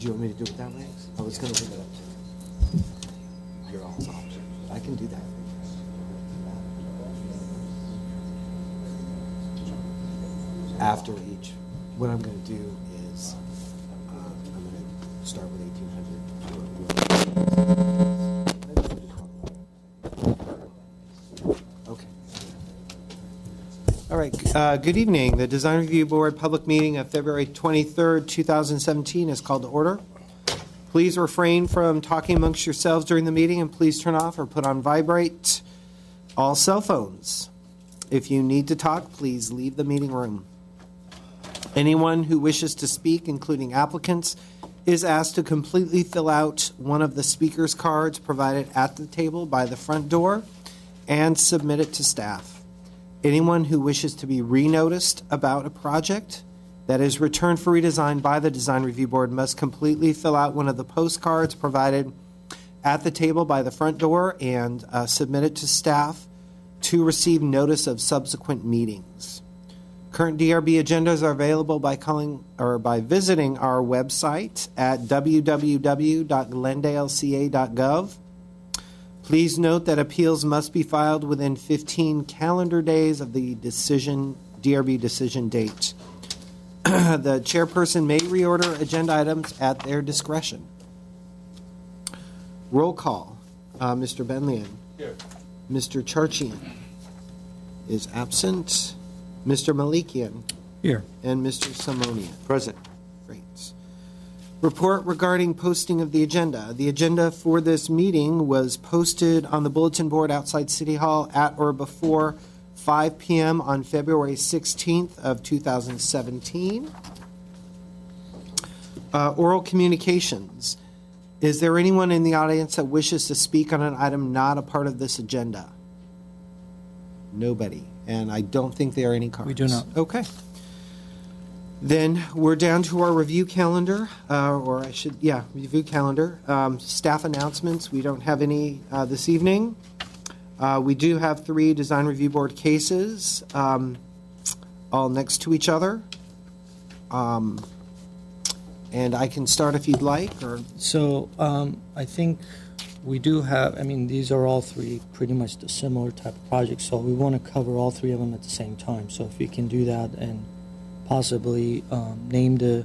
you want me to do it that way? I was going to leave it up to your all's option. I can do that. After each, what I'm going to do is I'm going to start with 1800. Okay. All right. Good evening. The Design Review Board public meeting of February 23rd, 2017 is called to order. Please refrain from talking amongst yourselves during the meeting, and please turn off or put on vibrate all cell phones. If you need to talk, please leave the meeting room. Anyone who wishes to speak, including applicants, is asked to completely fill out one of the speaker's cards provided at the table by the front door and submit it to staff. Anyone who wishes to be re-noticed about a project that is returned for redesign by the Design Review Board must completely fill out one of the postcards provided at the table by the front door and submit it to staff to receive notice of subsequent meetings. Current DRB agendas are available by calling or by visiting our website at www.glendaleca.gov. Please note that appeals must be filed within 15 calendar days of the DRB decision date. The chairperson may reorder agenda items at their discretion. Roll call. Mr. Benlian. Here. Mr. Charchian is absent. Mr. Malikian. Here. And Mr. Simonian. Present. Great. Report regarding posting of the agenda. The agenda for this meeting was posted on the bulletin board outside City Hall at or before 5 p.m. on February 16th of 2017. Oral communications. Is there anyone in the audience that wishes to speak on an item not a part of this agenda? Nobody. And I don't think there are any cards. We do not. Okay. Then we're down to our review calendar, review calendar. Staff announcements. We don't have any this evening. We do have 3 Design Review Board cases, all next to each other. And I can start if you'd like. So I think we do have, these are all 3 pretty much the similar type of projects, so we want to cover all 3 of them at the same time. So if we can do that and possibly name the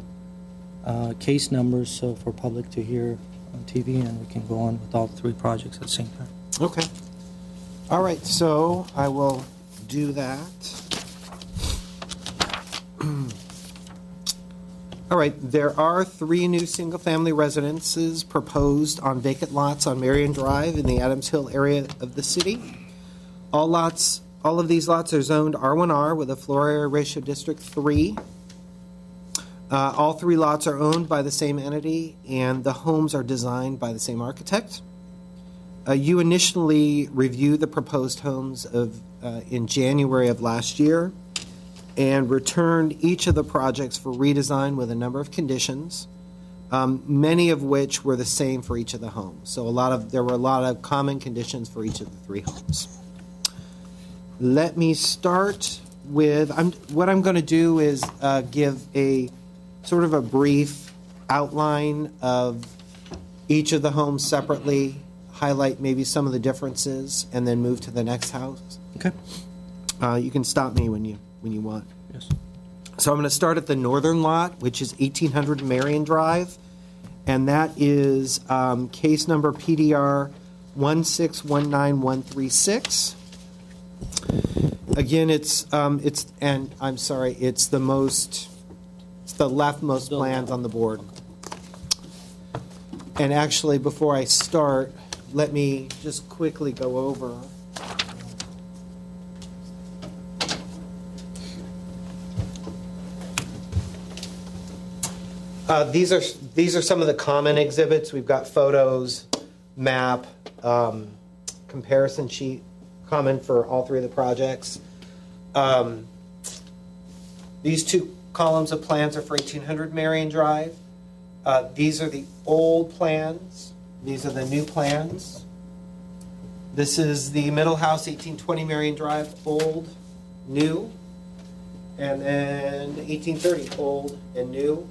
case numbers so for public to hear on TV, and we can go on with all 3 projects at the same time. Okay. All right, so I will do that. All right, there are 3 new single-family residences proposed on vacant lots on Marion Drive in the Adams Hill area of the city. All of these lots are zoned R1R with a floor area ratio District 3. All 3 lots are owned by the same entity, and the homes are designed by the same architect. You initially reviewed the proposed homes in January of last year and returned each of the projects for redesign with a number of conditions, many of which were the same for each of the homes. So there were a lot of common conditions for each of the 3 homes. Let me start with, what I'm going to do is give a sort of a brief outline of each of the homes separately, highlight maybe some of the differences, and then move to the next house. Okay. You can stop me when you want. Yes. So I'm going to start at the northern lot, which is 1800 Marion Drive, and that is case number PDR 1619136. Again, it's the leftmost plans on the board. And actually, before I start, let me just quickly go over. These are some of the common exhibits. We've got photos, map, comparison sheet, common for all 3 of the projects. These 2 columns of plans are for 1800 Marion Drive. These are the old plans. These are the new plans. This is the middle house, 1820 Marion Drive, old, new. And then 1830, old and new.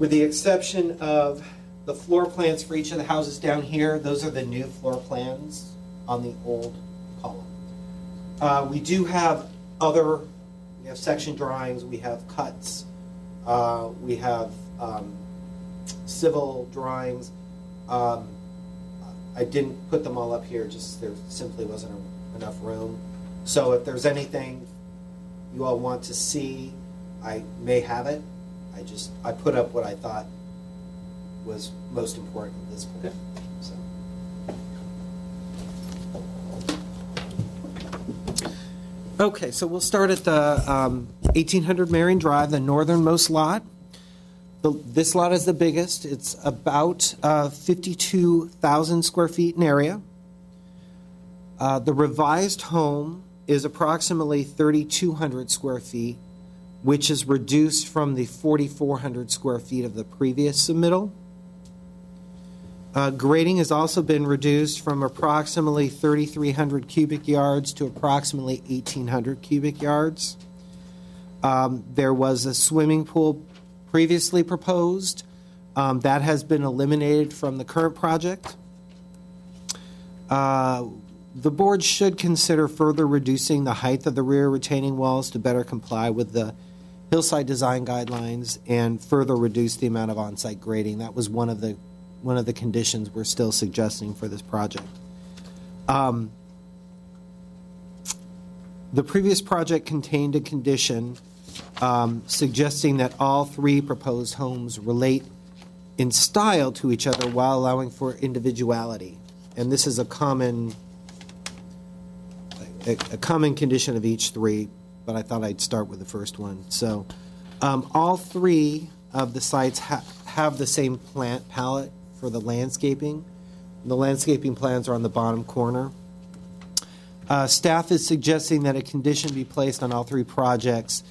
With the exception of the floor plans for each of the houses down here, those are the new floor plans on the old column. We do have we have section drawings, we have cuts, we have civil drawings. I didn't put them all up here, just there simply wasn't enough room. So if there's anything you all want to see, I may have it. I put up what I thought was most important at this point. Okay, so we'll start at the 1800 Marion Drive, the northernmost lot. This lot is the biggest. It's about 52,000 square feet in area. The revised home is approximately 3,200 square feet, which is reduced from the 4,400 square feet of the previous submittal. Grading has also been reduced from approximately 3,300 cubic yards to approximately 1,800 cubic yards. There was a swimming pool previously proposed. That has been eliminated from the current project. The board should consider further reducing the height of the rear retaining walls to better comply with the hillside design guidelines and further reduce the amount of on-site grading. That was one of the conditions we're still suggesting for this project. The previous project contained a condition suggesting that all three proposed homes relate in style to each other while allowing for individuality. And this is a common condition of each three, but I thought I'd start with the first one. So all three of the sites have the same plant palette for the landscaping. The landscaping plans are on the bottom corner. Staff is suggesting that a condition be placed on all three projects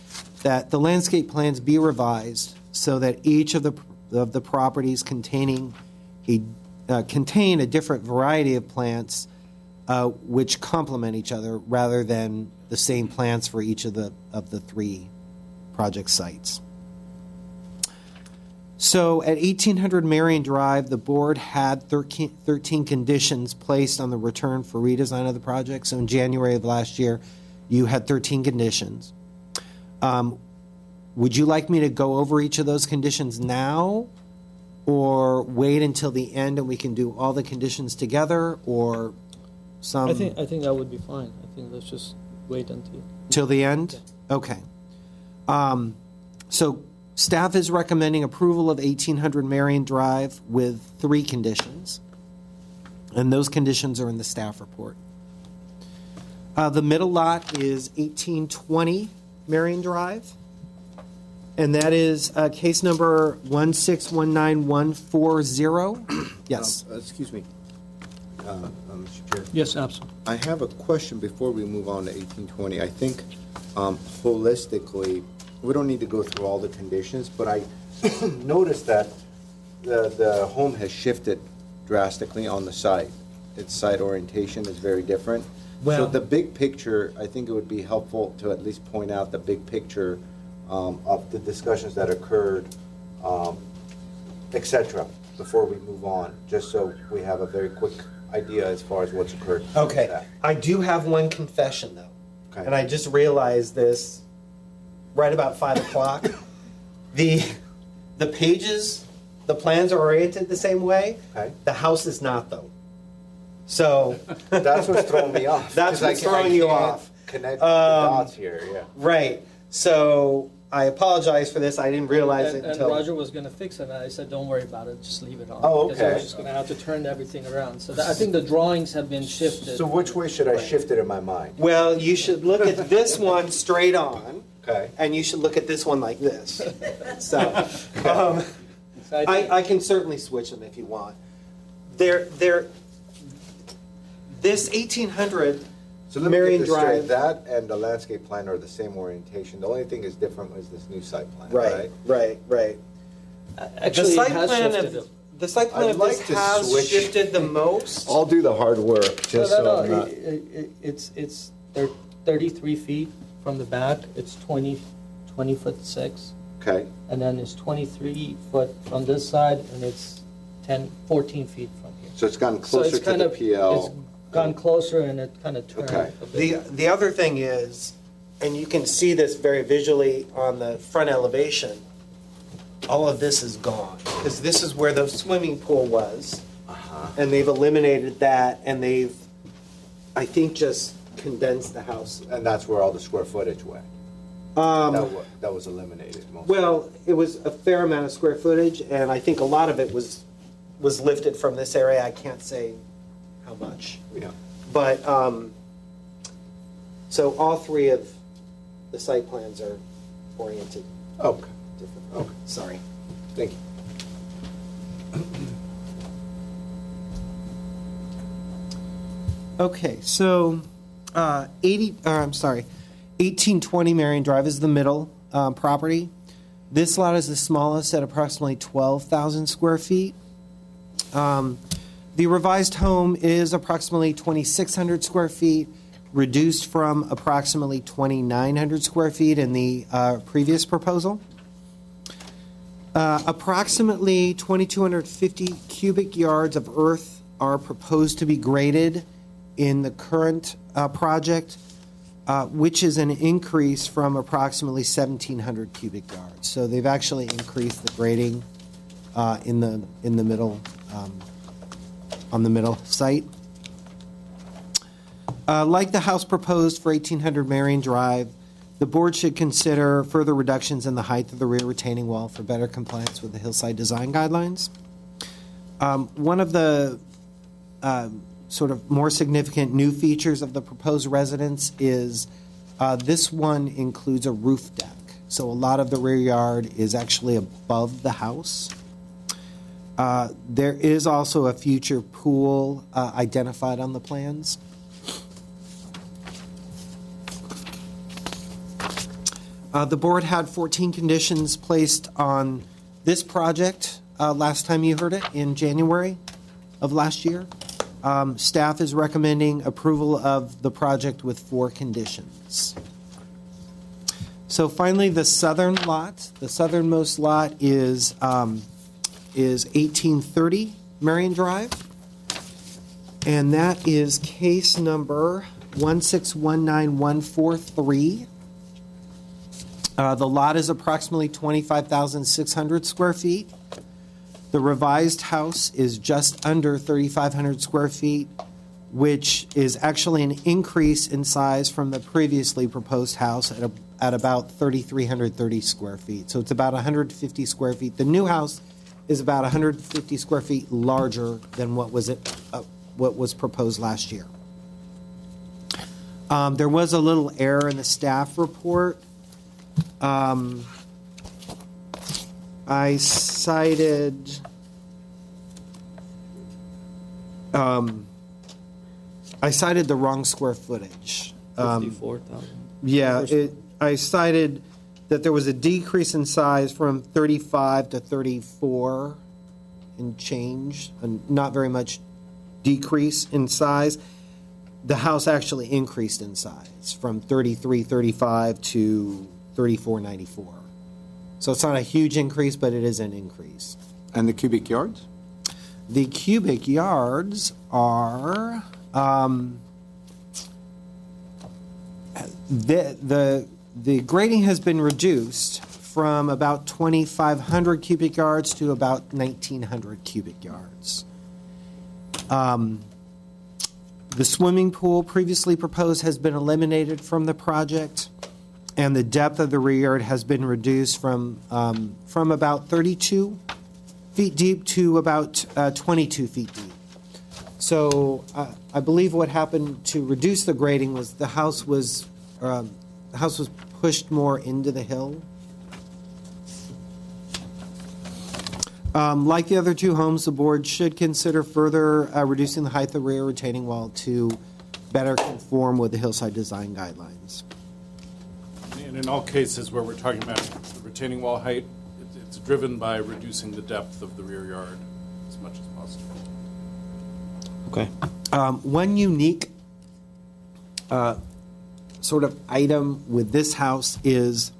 that the landscape plans be revised so that each of the properties contain a different variety of plants which complement each other rather than the same plants for each of the three project sites. So at 1800 Marion Drive, the board had 13 conditions placed on the return for redesign of the project. So in January of last year, you had 13 conditions. Would you like me to go over each of those conditions now, or wait until the end and we can do all the conditions together, or some? I think that would be fine. I think let's just wait till the end. Yeah. Okay. So staff is recommending approval of 1800 Marion Drive with 3 conditions, and those conditions are in the staff report. The middle lot is 1820 Marion Drive, and that is case number 1619140. Yes. Excuse me, Mr. Chair. Yes, absolutely. I have a question before we move on to 1820. I think holistically, we don't need to go through all the conditions, but I noticed that the home has shifted drastically on the site. Its site orientation is very different. Well, so the big picture, I think it would be helpful to at least point out the big picture of the discussions that occurred, et cetera, before we move on, just so we have a very quick idea as far as what's occurred. Okay. I do have one confession, though. Okay. And I just realized this right about 5 o'clock. The pages, the plans are oriented the same way. Okay. The house is not, though. So That's what's throwing me off. That's 'cause what's I throwing you can't off. Connect the dots here, yeah. Right. So I apologize for this. I didn't realize it And until Roger was going to fix it, and I said, don't worry about it, just leave it on. Oh, Because I okay. was just going to have to turn everything around. So I think the drawings have been shifted. So which way should I shift it in my mind? Well, you should look at this one straight on, Okay. and you should look at this one like this. So So I think- I can certainly switch them if you want. This 1800 So let me Marion get this straight. Drive. That and the landscape plan are the same orientation. The only thing is different is this new site plan, right? Right. Actually, it has shifted. The site plan I'd of like this to has switch- shifted the most. I'll do the hard work, just so I'm not... It's they're 33 feet from the back. It's 20 foot 6. Okay, and then it's 23 foot from this side, and it's 14 feet from here. so it's gotten So closer it's to kind the of, PL. it's gone closer, and it kind of turned Okay. a bit. The other thing is, and you can see this very visually on the front elevation, all of this is gone, because this is where the swimming pool was, and they've eliminated that, and they've, I think, just condensed the house. And that's where all the square footage went. That was eliminated mostly. Well, it was a fair amount of square footage, and I think a lot of it was lifted from this area. I can't say how much. Yeah. But, so all three of the site plans are oriented Okay, differently. Okay. Sorry. thank you. Okay, so 1820 Marion Drive is the middle property. This lot is the smallest at approximately 12,000 square feet. The revised home is approximately 2,600 square feet, reduced from approximately 2,900 square feet in the previous proposal. Approximately 2,250 cubic yards of earth are proposed to be graded in the current project, which is an increase from approximately 1,700 cubic yards. So they've actually increased the grading in the middle on the middle site. Like the house proposed for 1,800 Marion Drive, the board should consider further reductions in the height of the rear retaining wall for better compliance with the hillside design guidelines. One of the sort of more significant new features of the proposed residence is this one includes a roof deck. So a lot of the rear yard is actually above the house. There is also a future pool identified on the plans. The board had 14 conditions placed on this project last time you heard it in January of last year. Staff is recommending approval of the project with 4 conditions. So finally, the southern lot, the southernmost lot is 1830 Marion Drive, and that is case number 1619143. The lot is approximately 25,600 square feet. The revised house is just under 3,500 square feet, which is actually an increase in size from the previously proposed house at about 3,330 square feet. So it's about 150 square feet. The new house is about 150 square feet larger than what was proposed last year. There was a little error in the staff report. I cited the wrong square footage. 54,000. Yeah, I cited that there was a decrease in size from 35 to 34 and change, and not very much decrease in size. The house actually increased in size from 3335 to 3494. So it's not a huge increase, but it is an increase. And the cubic yards? The cubic yards are the grading has been reduced from about 2,500 cubic yards to about 1,900 cubic yards. The swimming pool previously proposed has been eliminated from the project, and the depth of the rear yard has been reduced from about 32 feet deep to about 22 feet deep. So I believe what happened to reduce the grading was the house was pushed more into the hill. Like the other 2 homes, the board should consider further reducing the height of the rear retaining wall to better conform with the hillside design guidelines. And in all cases where we're talking about the retaining wall height, it's driven by reducing the depth of the rear yard as much as possible. Okay. One unique sort of item with this house is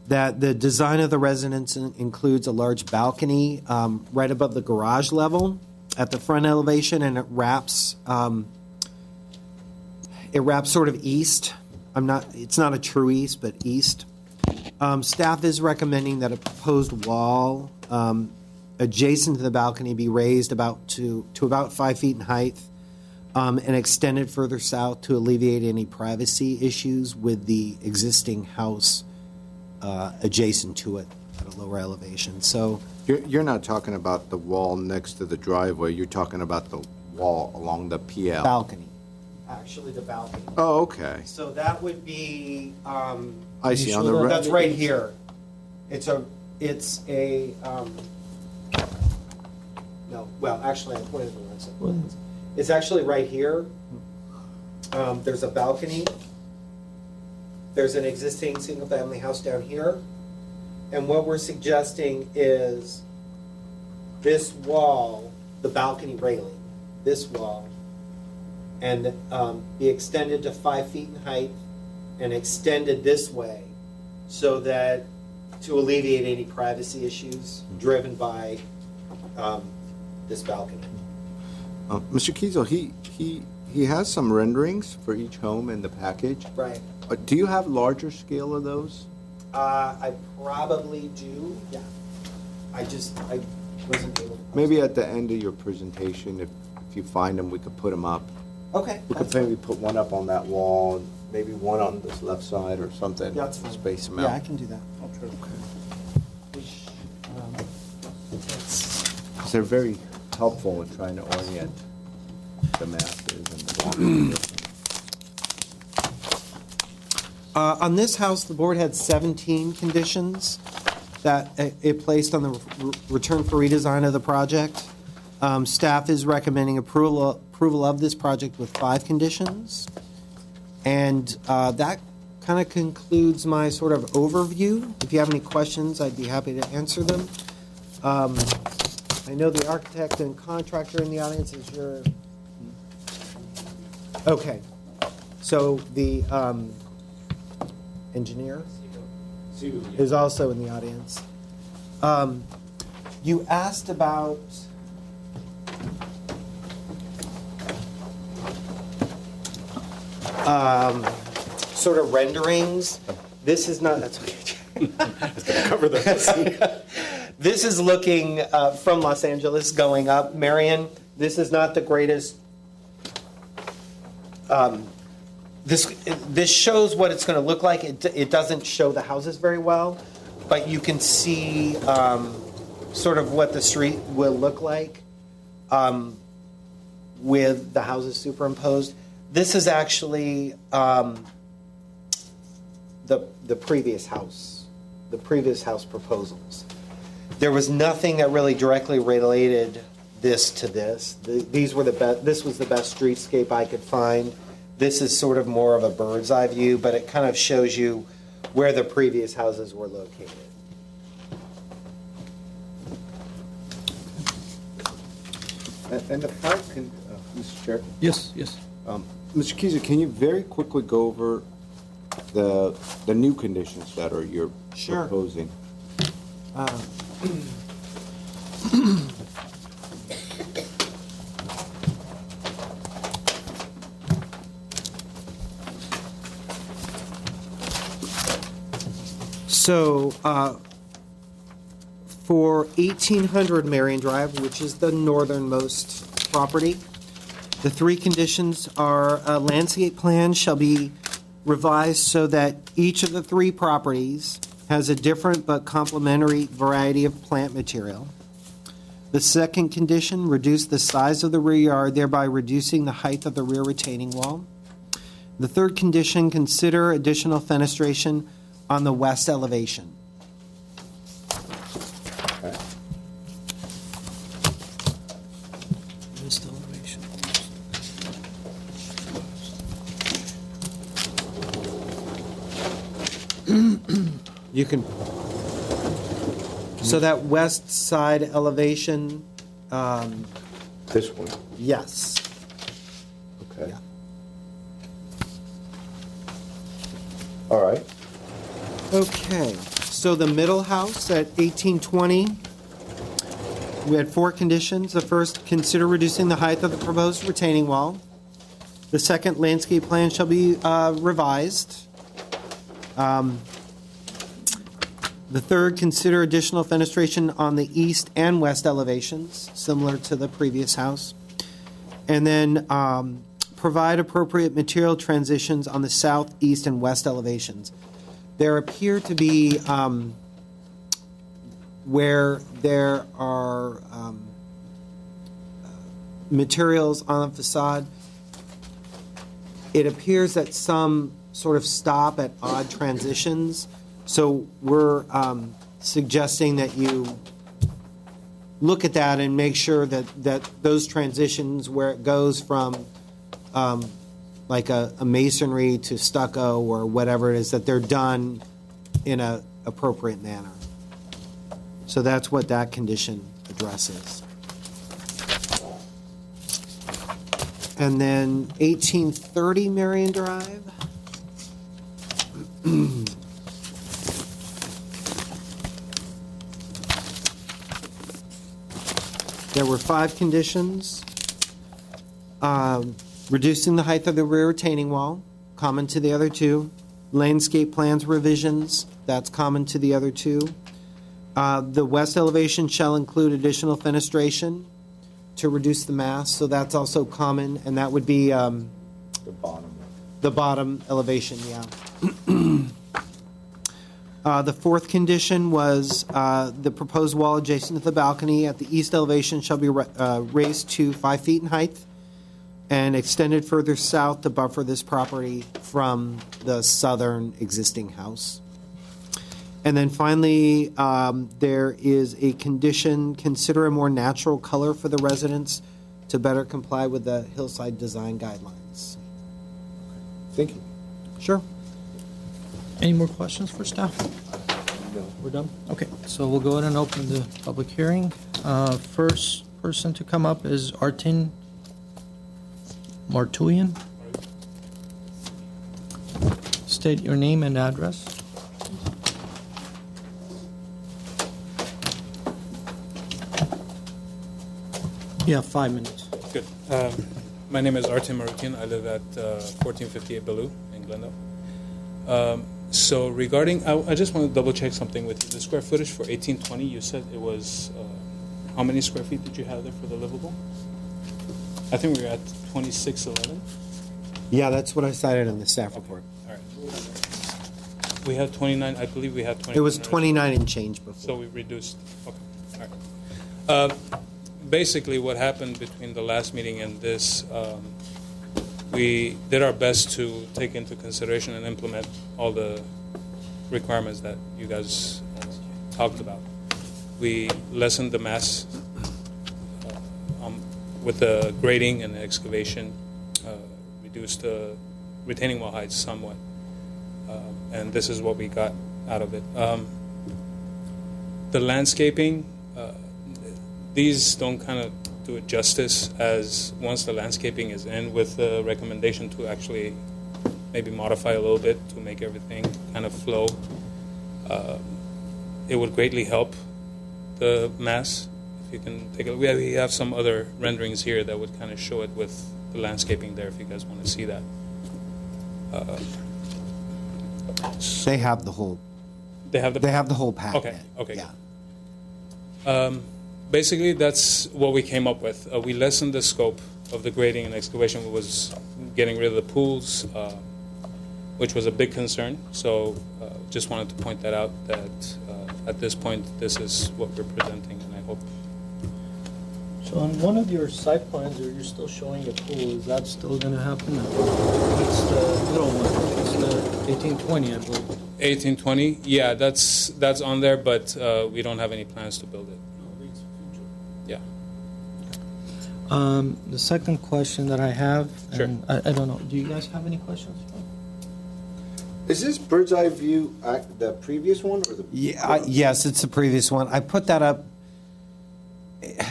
that the design of the residence includes a large balcony right above the garage level at the front elevation, and it wraps sort of east. It's not a true east, but east. Staff is recommending that a proposed wall adjacent to the balcony be raised to about 5 feet in height and extended further south to alleviate any privacy issues with the existing house adjacent to it at a lower elevation. So You're not talking about the wall next to the driveway, you're talking about the wall along the PL. balcony, actually the balcony. Oh, okay. So that would be, I see, on the right. that's right here. No, well, actually, I pointed the wrong side. It's actually right here. There's a balcony. There's an existing single-family house down here. And what we're suggesting is this wall, the balcony railing, this wall, and be extended to 5 feet in height and extended this way so that to alleviate any privacy issues driven by this balcony. Mr. Kiesel, he has some renderings for each home in the package. Right. Do you have larger scale of those? I probably do, yeah. I wasn't able to. Maybe at the end of your presentation, if you find them, we could put them up. Okay. We could maybe put one up on that wall, maybe one on this left side or something. Yeah, that's fine. Space them out. Yeah, I can do that. I'll try to. Because they're very helpful in trying to orient the masses and the On this house, the board had 17 conditions that it placed on the return for redesign of the project. Staff is recommending approval of this project with 5 conditions. And that kind of concludes my sort of overview. If you have any questions, I'd be happy to answer them. I know the architect and contractor in the audience is your... Okay. So the engineer is also in the audience. You asked about sort of renderings. This is not. That's okay. Cover this. This is looking from Los Angeles going up. Marion, this is not the greatest. This shows what it's going to look like. It doesn't show the houses very well, but you can see sort of what the street will look like with the houses superimposed. This is actually the previous house proposals. There was nothing that really directly related this to this. These were the best. This was the best streetscape I could find. This is sort of more of a bird's eye view, but it kind of shows you where the previous houses were located. And the park, Mr. Chair? Yes. Mr. Kieser, can you very quickly go over the new conditions that you're Sure. proposing? So, for 1800 Marion Drive, which is the northernmost property, the 3 conditions are a landscape plan shall be revised so that each of the 3 properties has a different but complementary variety of plant material. The second condition, reduce the size of the rear yard, thereby reducing the height of the rear retaining wall. The third condition, consider additional fenestration on the west elevation. Okay. West elevation. You can, so that west side elevation, This one? yes. Okay. Yeah. All right. Okay, So the middle house at 1820, we had 4 conditions. The first, consider reducing the height of the proposed retaining wall. The second, landscape plan shall be revised. The third, consider additional fenestration on the east and west elevations, similar to the previous house. And then provide appropriate material transitions on the south, east, and west elevations. There appear to be, where there are materials on the facade, it appears that some sort of stop at odd transitions. So we're suggesting that you look at that and make sure that those transitions, where it goes from like a masonry to stucco or whatever it is, that they're done in a appropriate manner. So that's what that condition addresses. And then 1830 Marion Drive. There were 5 conditions. Reducing the height of the rear retaining wall, common to the other 2. Landscape plans revisions, that's common to the other 2. The west elevation shall include additional fenestration to reduce the mass, so that's also common, and that would be The bottom. the bottom elevation, yeah. The 4th condition was the proposed wall adjacent to the balcony at the east elevation shall be raised to 5 feet in height and extended further south to buffer this property from the southern existing house. And then finally, there is a condition, consider a more natural color for the residents to better comply with the hillside design guidelines. Thank you. Sure. Any more questions for staff? No. We're done? Okay, so we'll go ahead and open the public hearing. First person to come up is Artin Martuyan. State your name and address. You have 5 minutes. Good. My name is Artem Marukian. I live at 1458 Bellew in Glendale. So regarding, I just want to double check something with you. The square footage for 1820, you said it was, how many square feet did you have there for the livable? I think we were at 2611. Yeah, that's what I cited in the staff report. All right. We had 29, I believe we had 29. It was 29 and change before. So we reduced, okay, all right. Basically, what happened between the last meeting and this, we did our best to take into consideration and implement all the requirements that you guys talked about. We lessened the mass with the grading and the excavation, reduced the retaining wall height somewhat, and this is what we got out of it. The landscaping, these don't kind of do it justice, as once the landscaping is in, with the recommendation to actually maybe modify a little bit to make everything kind of flow, it would greatly help the mass. If you can take a look, we have some other renderings here that would kind of show it with the landscaping there, if you guys want to see that. They have the whole. They have the whole packet. Okay. Yeah. Basically, that's what we came up with. We lessened the scope of the grading and excavation. It was getting rid of the pools, which was a big concern. So just wanted to point that out, that at this point, this is what we're presenting, and I hope. So on one of your site plans, you're still showing a pool. Is that still going to happen? It's the middle one. It's the 1820, I believe. 1820, yeah, that's on there, but we don't have any plans to build it. Yeah. The second question that I have, Sure. and I don't know, do you guys have any questions? Is this bird's eye view the previous one or the? Yeah, yes, it's the previous one. I put that up.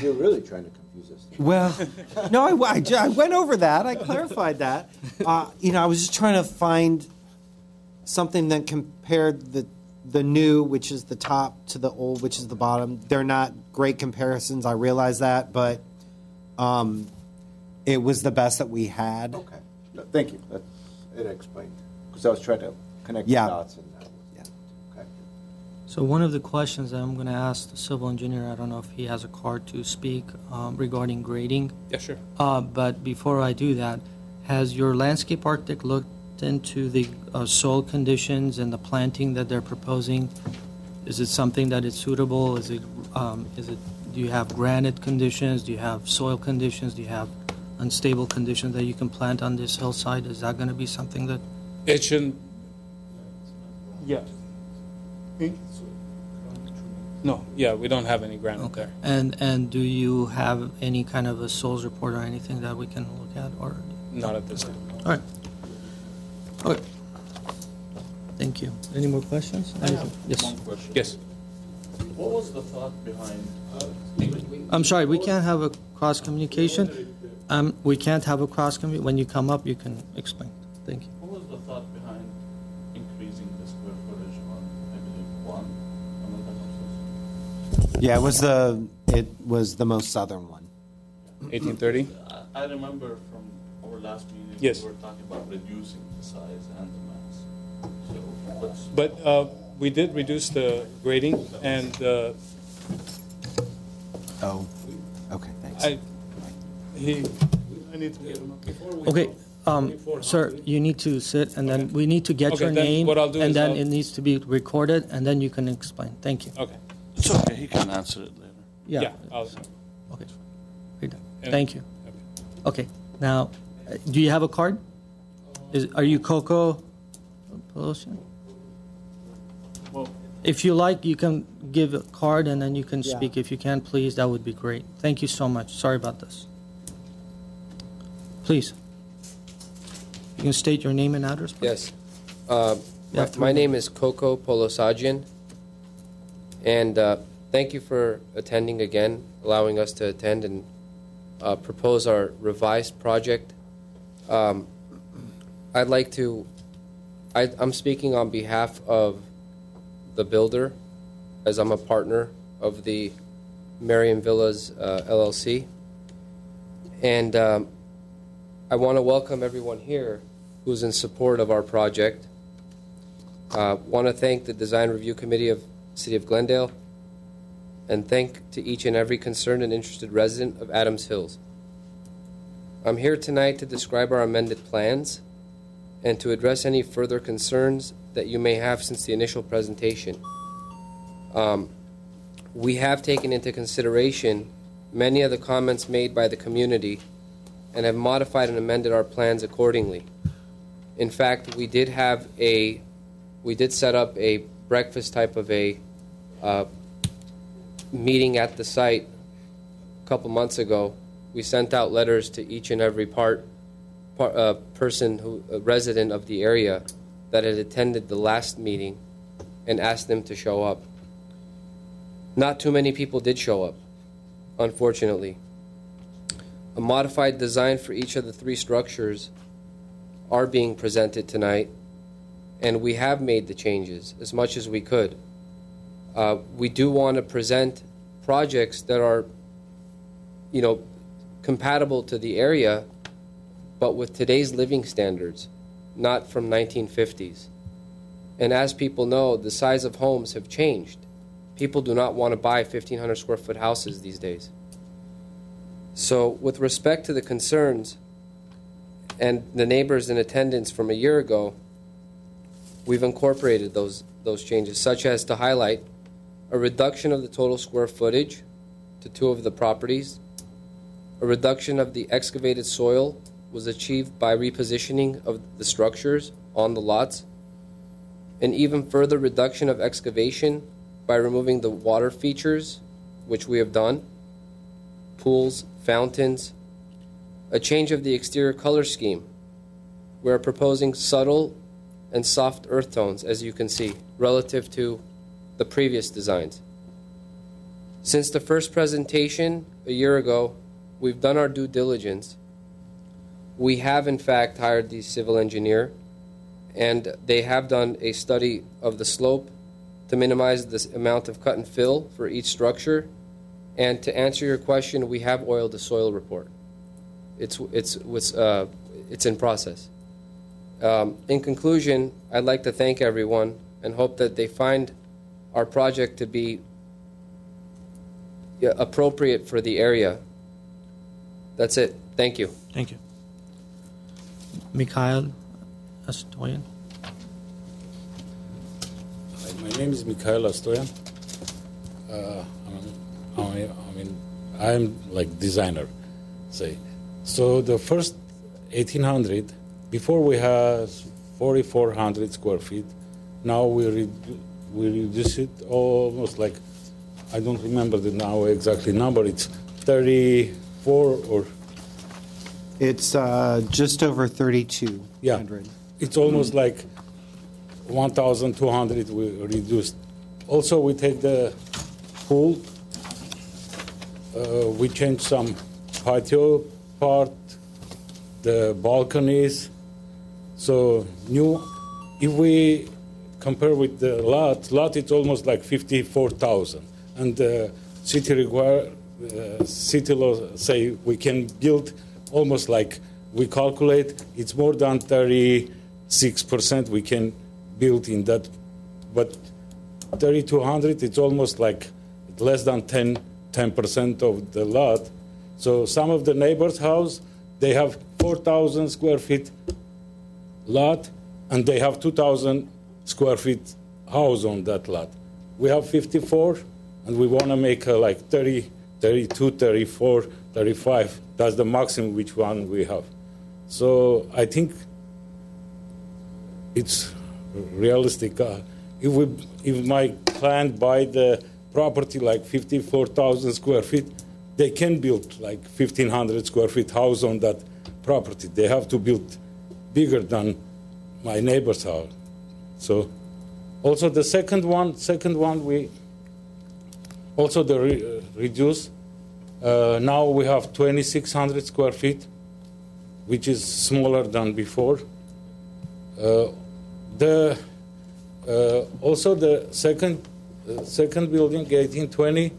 You're really trying to confuse us. Well, no, I went over that. I clarified that. I was just trying to find something that compared the the new, which is the top, to the old, which is the bottom. They're not great comparisons. I realize that, but it was the best that we had. Okay. No, thank you. It explained. Because I was trying to connect the Yeah. dots. And that was, okay. So one of the questions that I'm going to ask the civil engineer, I don't know if he has a card to speak regarding grading. Yeah, sure. But before I do that, has your landscape architect looked into the soil conditions and the planting that they're proposing? Is it something that is suitable? Is it, do you have granite conditions? Do you have soil conditions? Do you have unstable conditions that you can plant on this hillside? Is that going to be something that? It shouldn't. Yeah. No, yeah, we don't have any granite there. And do you have any kind of a soils report or anything that we can look at, or? Not at this time. All right. Okay. Thank you. Any more questions? Yes. One question. Yes. What was the thought behind? I'm sorry, we can't have a cross communication. We can't have a cross commu. When you come up, you can explain. Thank you. What was the thought behind increasing the square footage on, I believe, one of the houses? Yeah, it was the most southern one. 1830? I remember from our last meeting, Yes. we were talking about reducing the size and the mass. So what's But we did reduce the grading, and Oh, okay, thanks. I need to get him up. Okay, sir, you need to sit, and then we need to get Okay, your then name, what I'll do and is then I'll- it needs to be recorded, and then you can explain. Thank you. Okay. It's okay, he can answer it later. Yeah. Yeah. I'll, Okay. We're done. and- Thank you. okay. Okay. Now, do you have a card? Are you Coco Pelosian? Well, If you like, you can give a card, and then you can Yeah. speak. If you can, please, that would be great. Thank you so much. Sorry about this. Please. You can state your name and address, please? Yes. Yeah, My name is Coco Polosajian, and thank you for attending again, allowing us to attend and propose our revised project. I'd like to, I'm speaking on behalf of the builder, as I'm a partner of the Marion Villas LLC. And I want to welcome everyone here who's in support of our project. Want to thank the Design Review Committee of City of Glendale, and thank to each and every concerned and interested resident of Adams Hills. I'm here tonight to describe our amended plans and to address any further concerns that you may have since the initial presentation. We have taken into consideration many of the comments made by the community and have modified and amended our plans accordingly. In fact, we did set up a breakfast type of a meeting at the site a couple months ago. We sent out letters to each and every resident of the area that had attended the last meeting and asked them to show up. Not too many people did show up, unfortunately. A modified design for each of the three structures are being presented tonight, and we have made the changes as much as we could. We do want to present projects that are, compatible to the area, but with today's living standards, not from 1950s. And as people know, the size of homes have changed. People do not want to buy 1,500 square foot houses these days. So with respect to the concerns and the neighbors in attendance from a year ago, we've incorporated those changes, such as to highlight a reduction of the total square footage to 2 of the properties. A reduction of the excavated soil was achieved by repositioning of the structures on the lots. An even further reduction of excavation by removing the water features, which we have done, pools, fountains. A change of the exterior color scheme. We are proposing subtle and soft earth tones, as you can see, relative to the previous designs. Since the first presentation a year ago, we've done our due diligence. We have, in fact, hired the civil engineer, and they have done a study of the slope to minimize the amount of cut and fill for each structure. And to answer your question, we have oil to soil report. It's in process. In conclusion, I'd like to thank everyone and hope that they find our project to be appropriate for the area. That's it. Thank you. Thank you. Mikhail Astoyan. My name is Mikhail Astoyan. I'm like designer, say. So the first 1800, before we had 4,400 square feet. Now we reduce it almost like, I don't remember the now exactly number. It's 34 or. It's just over 3,200. Yeah, it's almost like 1,200 we reduced. Also, we take the pool. We change some patio part, the balconies. So new, if we compare with the lot it's almost like 54,000. And city law say we can build almost like, we calculate it's more than 36% we can build in that. But 3,200, it's almost like less than 10% of the lot. So some of the neighbors' house, they have 4,000 square feet lot, and they have 2,000 square feet house on that lot. We have 54, and we want to make like 30, 32, 34, 35. That's the maximum which one we have. So I think it's realistic. If my client buy the property like 54,000 square feet, they can build like 1,500 square feet house on that property. They have to build bigger than my neighbor's house. So also the second one we also reduce. Now we have 2,600 square feet, which is smaller than before. Also the second building, 1820,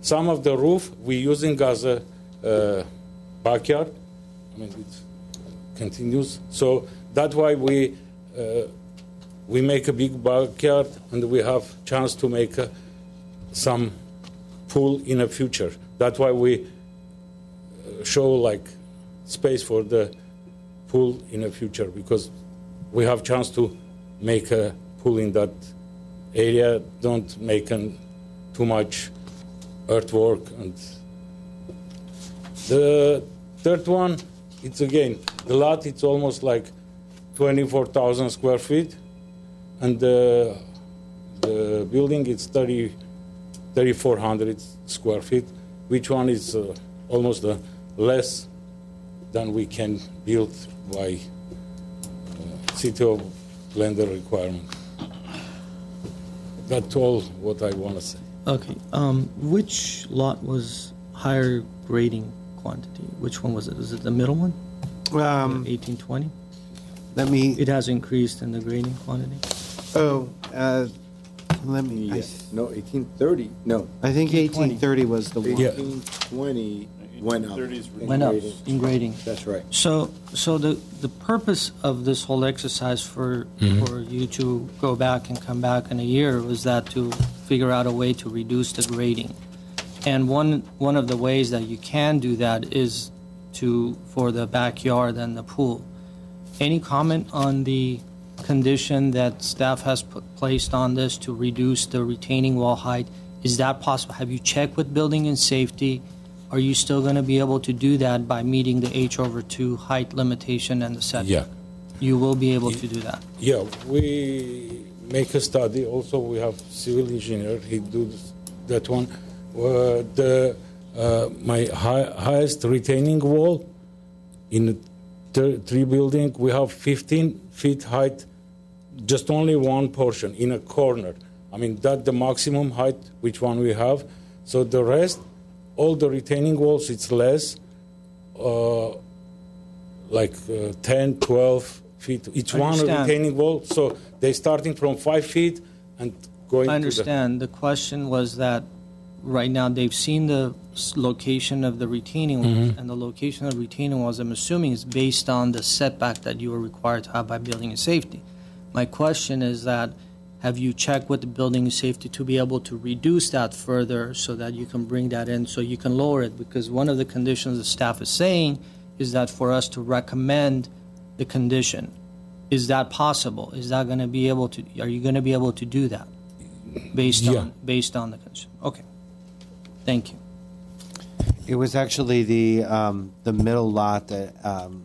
some of the roof we using as a backyard. I mean, it continues. So that's why we make a big backyard, and we have chance to make some pool in the future. That's why we show like space for the pool in the future, because we have chance to make a pool in that area. Don't make too much earthwork. And the third one, it's again the lot. It's almost like 24,000 square feet, and the building is 3,400 square feet. Which one is almost less than we can build by City of Glendale requirement. That's all what I want to say. Okay. Which lot was higher grading quantity? Which one was it? Was it the middle one? 1820? It has increased in the grading quantity? Let me. Yes. No, 1830. No. I think 1830 was the one. 1820 went up. Went up in grading. That's right. So the purpose of this whole exercise for you to go back and come back in a year was that to figure out a way to reduce the grading. And one of the ways that you can do that is for the backyard and the pool. Any comment on the condition that staff has placed on this to reduce the retaining wall height? Is that possible? Have you checked with building and safety? Are you still going to be able to do that by meeting the H/2 height limitation and the setback? Yeah. You will be able to do that? Yeah, we make a study. Also, we have civil engineer. He does that one. My highest retaining wall in three building, we have 15 feet height, just only one portion in a corner. I mean, that's the maximum height which one we have. So the rest, all the retaining walls, it's less, like 10, 12 feet. Each one retaining wall. So they're starting from 5 feet, and going I to the... understand. The question was that right now they've seen the location of the retaining walls, and the location of the retaining walls, I'm assuming, is based on the setback that you are required to have by building and safety. My question is that, have you checked with the building and safety to be able to reduce that further so that you can bring that in, so you can lower it? Because one of the conditions the staff is saying is that for us to recommend the condition. Is that possible? Is that going to be able to, are you going to be able to do that based on the condition? Okay. Thank you. It was actually the middle lot that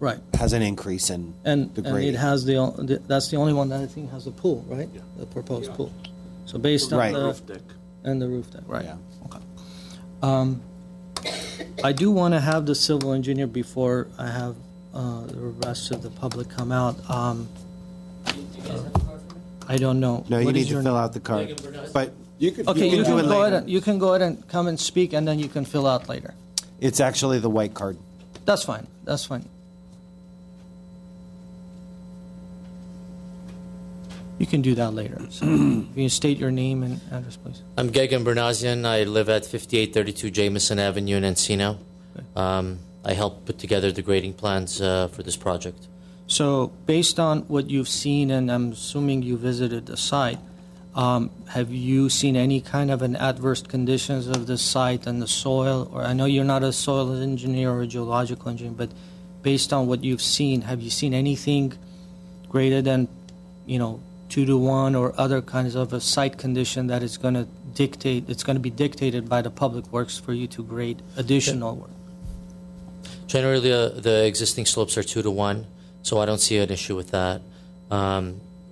Right. has an increase in And the it grade. has that's the only one that I think has a pool, right? Yeah. The proposed pool. So based on Right. the Roof deck. and the roof deck, right? Yeah. Okay. I do want to have the civil engineer before I have the rest of the public come out. I don't know. No, you What need is to your fill name? out the card. But Okay, you do can it go later. ahead. You can go ahead and come and speak, and then you can fill out later. It's actually the white card. That's fine. That's fine. You can do that later. So, you can state your name and address, please. I'm Gegan Bernazian. I live at 5832 Jameson Avenue in Encino. I helped put together the grading plans for this project. So, based on what you've seen, and I'm assuming you visited the site, have you seen any kind of an adverse conditions of the site and the soil? Or I know you're not a soil engineer or a geological engineer, but based on what you've seen, have you seen anything greater than, 2-to-1 or other kinds of a site condition that is going to dictate? It's going to be dictated by the public works for you to grade additional work. Generally, the existing slopes are 2-to-1, so I don't see an issue with that.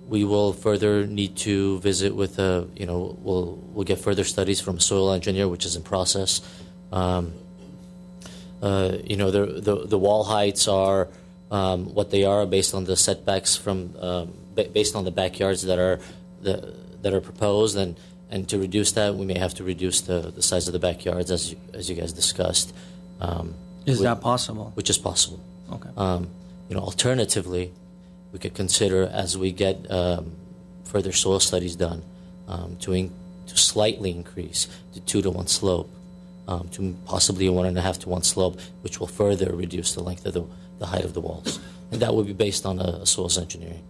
We will further need to visit with we'll get further studies from a soil engineer, which is in process. The wall heights are what they are based on the setbacks from based on the backyards that are proposed, and to reduce that, we may have to reduce the size of the backyards as you guys discussed. Is that possible? Which is possible. Okay. Alternatively, we could consider, as we get further soil studies done, to slightly increase the 2-to-1 slope to possibly a 1.5-to-1 slope, which will further reduce the length of the height of the walls, and that would be based on a soils engineering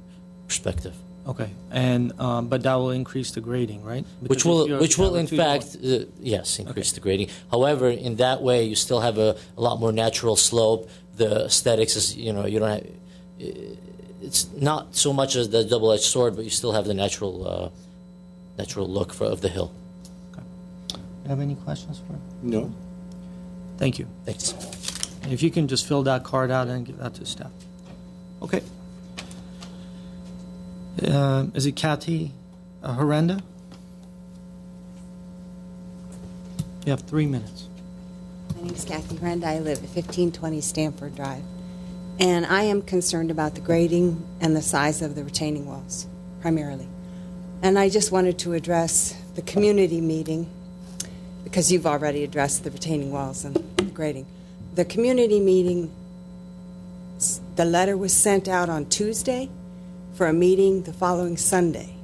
perspective. Okay, and but that will increase the grading, right? Which Because will, if you in have a fact, yes, increase the grading. However, in that way, you still have a lot more natural slope. The aesthetics is, you don't have. It's not so much as the double-edged sword, but you still have the natural look of the hill. Okay. Do you have any questions for him? No. Thank you. Thanks. If you can just fill that card out and give that to staff. Okay. Is it Kathy Horrenda? You have 3 minutes. My name is Kathy Horrenda. I live at 1520 Stanford Drive. And I am concerned about the grading and the size of the retaining walls, primarily. And I just wanted to address the community meeting, because you've already addressed the retaining walls and the grading. The community meeting, the letter was sent out on Tuesday for a meeting the following Sunday.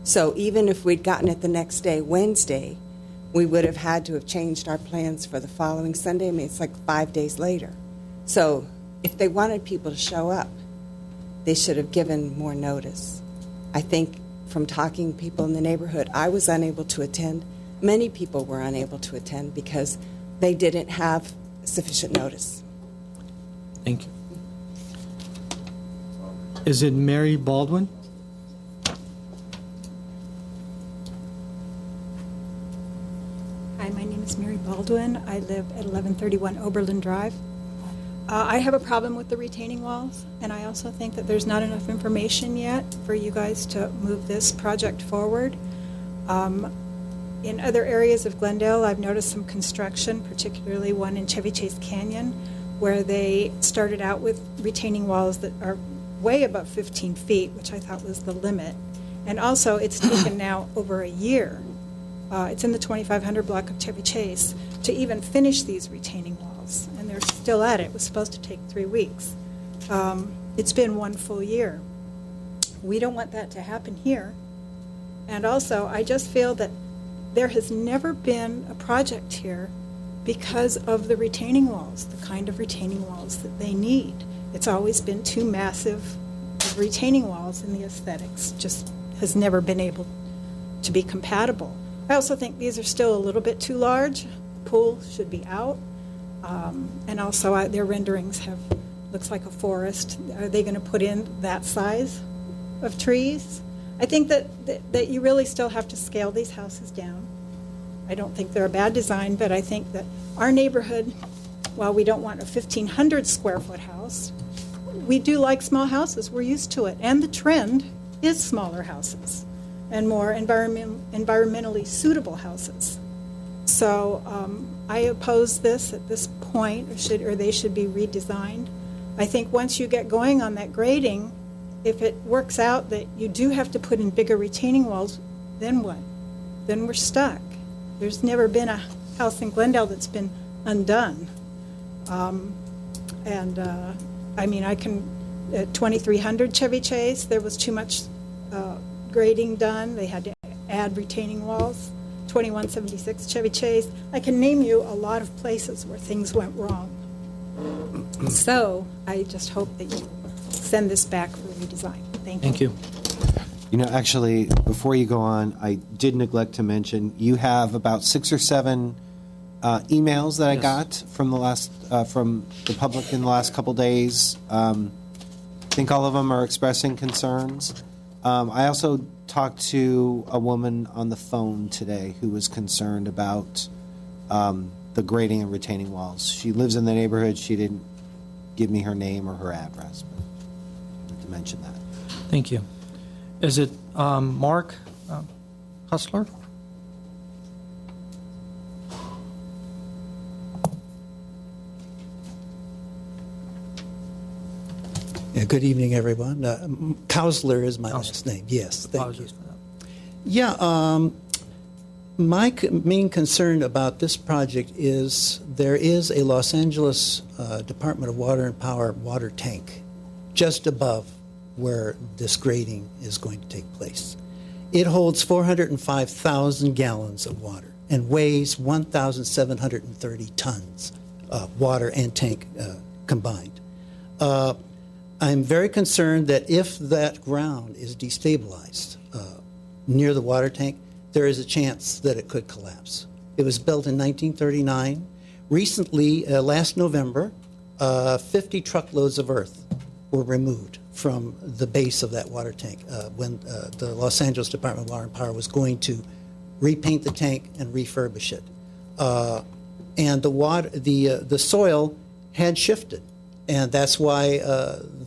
So even if we'd gotten it the next day, Wednesday, we would have had to have changed our plans for the following Sunday. I mean, it's like 5 days later. So if they wanted people to show up, they should have given more notice. I think from talking to people in the neighborhood, I was unable to attend. Many people were unable to attend because they didn't have sufficient notice. Thank you. Is it Mary Baldwin? Hi, my name is Mary Baldwin. I live at 1131 Oberlin Drive. I have a problem with the retaining walls, and I also think that there's not enough information yet for you guys to move this project forward. In other areas of Glendale, I've noticed some construction, particularly one in Chevy Chase Canyon, where they started out with retaining walls that are way above 15 feet, which I thought was the limit. And also, it's taken now over a year. It's in the 2500 block of Chevy Chase to even finish these retaining walls, and they're still at it. It was supposed to take 3 weeks. It's been 1 full year. We don't want that to happen here. And also, I just feel that there has never been a project here because of the retaining walls, the kind of retaining walls that they need. It's always been too massive of retaining walls, and the aesthetics just has never been able to be compatible. I also think these are still a little bit too large. Pool should be out. And also their renderings looks like a forest. Are they going to put in that size of trees? I think that you really still have to scale these houses down. I don't think they're a bad design, but I think that our neighborhood, while we don't want a 1,500 square foot house, we do like small houses. We're used to it. And the trend is smaller houses and more environmentally suitable houses. So I oppose this at this point, or they should be redesigned. I think once you get going on that grading, if it works out that you do have to put in bigger retaining walls, then what? Then we're stuck. There's never been a house in Glendale that's been undone. At 2300 Chevy Chase, there was too much grading done. They had to add retaining walls. 2176 Chevy Chase. I can name you a lot of places where things went wrong. So I just hope that you send this back for redesign. Thank you. Thank you. You know, actually, before you go on, I did neglect to mention you have about 6 or 7 emails that I got from the public in the last couple days. I think all of them are expressing concerns. I also talked to a woman on the phone today who was concerned about the grading and retaining walls. She lives in the neighborhood. She didn't give me her name or her address, but I wanted to mention that. Thank you. Is it Mark Hustler? Yeah, good evening, everyone. Kausler is my last name. Yes, thank Apologies you. for that. Yeah, my main concern about this project is there is a Los Angeles Department of Water and Power water tank just above where this grading is going to take place. It holds 405,000 gallons of water and weighs 1,730 tons of water and tank combined. I'm very concerned that if that ground is destabilized near the water tank, there is a chance that it could collapse. It was built in 1939. Recently, last November, 50 truckloads of earth were removed from the base of that water tank when the Los Angeles Department of Water and Power was going to repaint the tank and refurbish it. And the soil had shifted, and that's why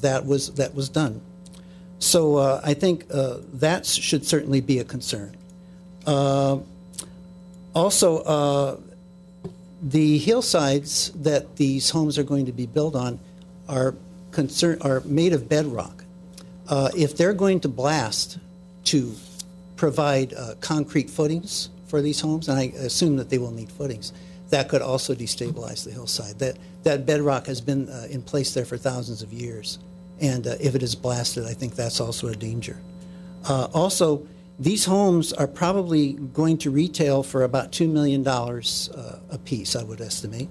that was done. So I think that should certainly be a concern. Also, the hillsides that these homes are going to be built on are made of bedrock. If they're going to blast to provide concrete footings for these homes, and I assume that they will need footings, that could also destabilize the hillside. That bedrock has been in place there for thousands of years, and if it is blasted, I think that's also a danger. Also, these homes are probably going to retail for about $2 million a piece, I would estimate.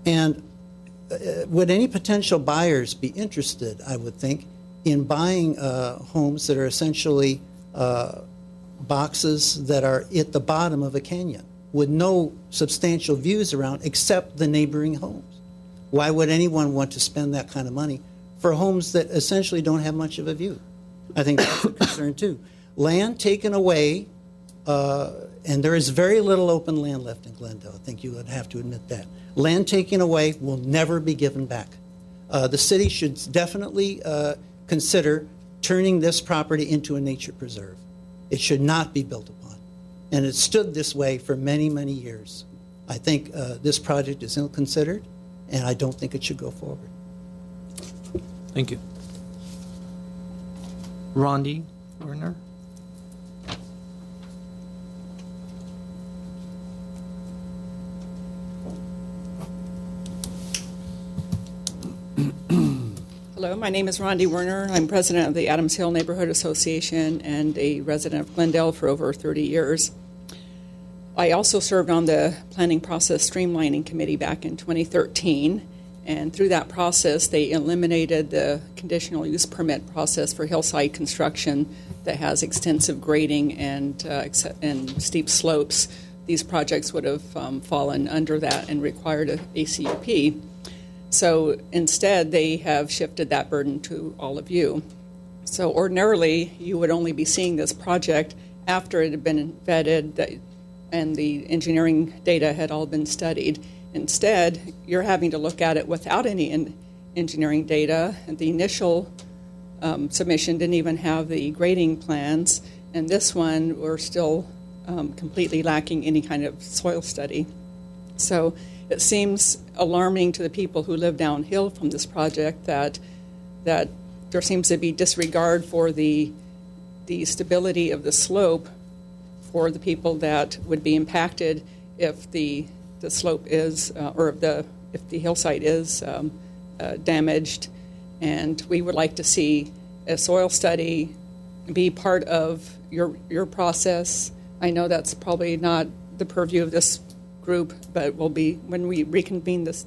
And would any potential buyers be interested, I would think, in buying homes that are essentially boxes that are at the bottom of a canyon with no substantial views around except the neighboring homes? Why would anyone want to spend that kind of money for homes that essentially don't have much of a view? I think that's a concern too. Land taken away, and there is very little open land left in Glendale. I think you would have to admit that. Land taken away will never be given back. The city should definitely consider turning this property into a nature preserve. It should not be built upon. And it stood this way for many, many years. I think this project is ill-considered, and I don't think it should go forward. Thank you. Rondi Werner. Hello, my name is Rondi Werner. I'm president of the Adams Hill Neighborhood Association and a resident of Glendale for over 30 years. I also served on the Planning Process Streamlining Committee back in 2013, and through that process, they eliminated the conditional use permit process for hillside construction that has extensive grading and steep slopes. These projects would have fallen under that and required a CUP. So instead, they have shifted that burden to all of you. So ordinarily, you would only be seeing this project after it had been vetted and the engineering data had all been studied. Instead, you're having to look at it without any engineering data. And the initial submission didn't even have the grading plans, and this one we're still completely lacking any kind of soil study. So it seems alarming to the people who live downhill from this project that there seems to be disregard for the stability of the slope for the people that would be impacted if the slope is if the hillside is damaged. And we would like to see a soil study be part of your process. I know that's probably not the purview of this group, but will be when we reconvene this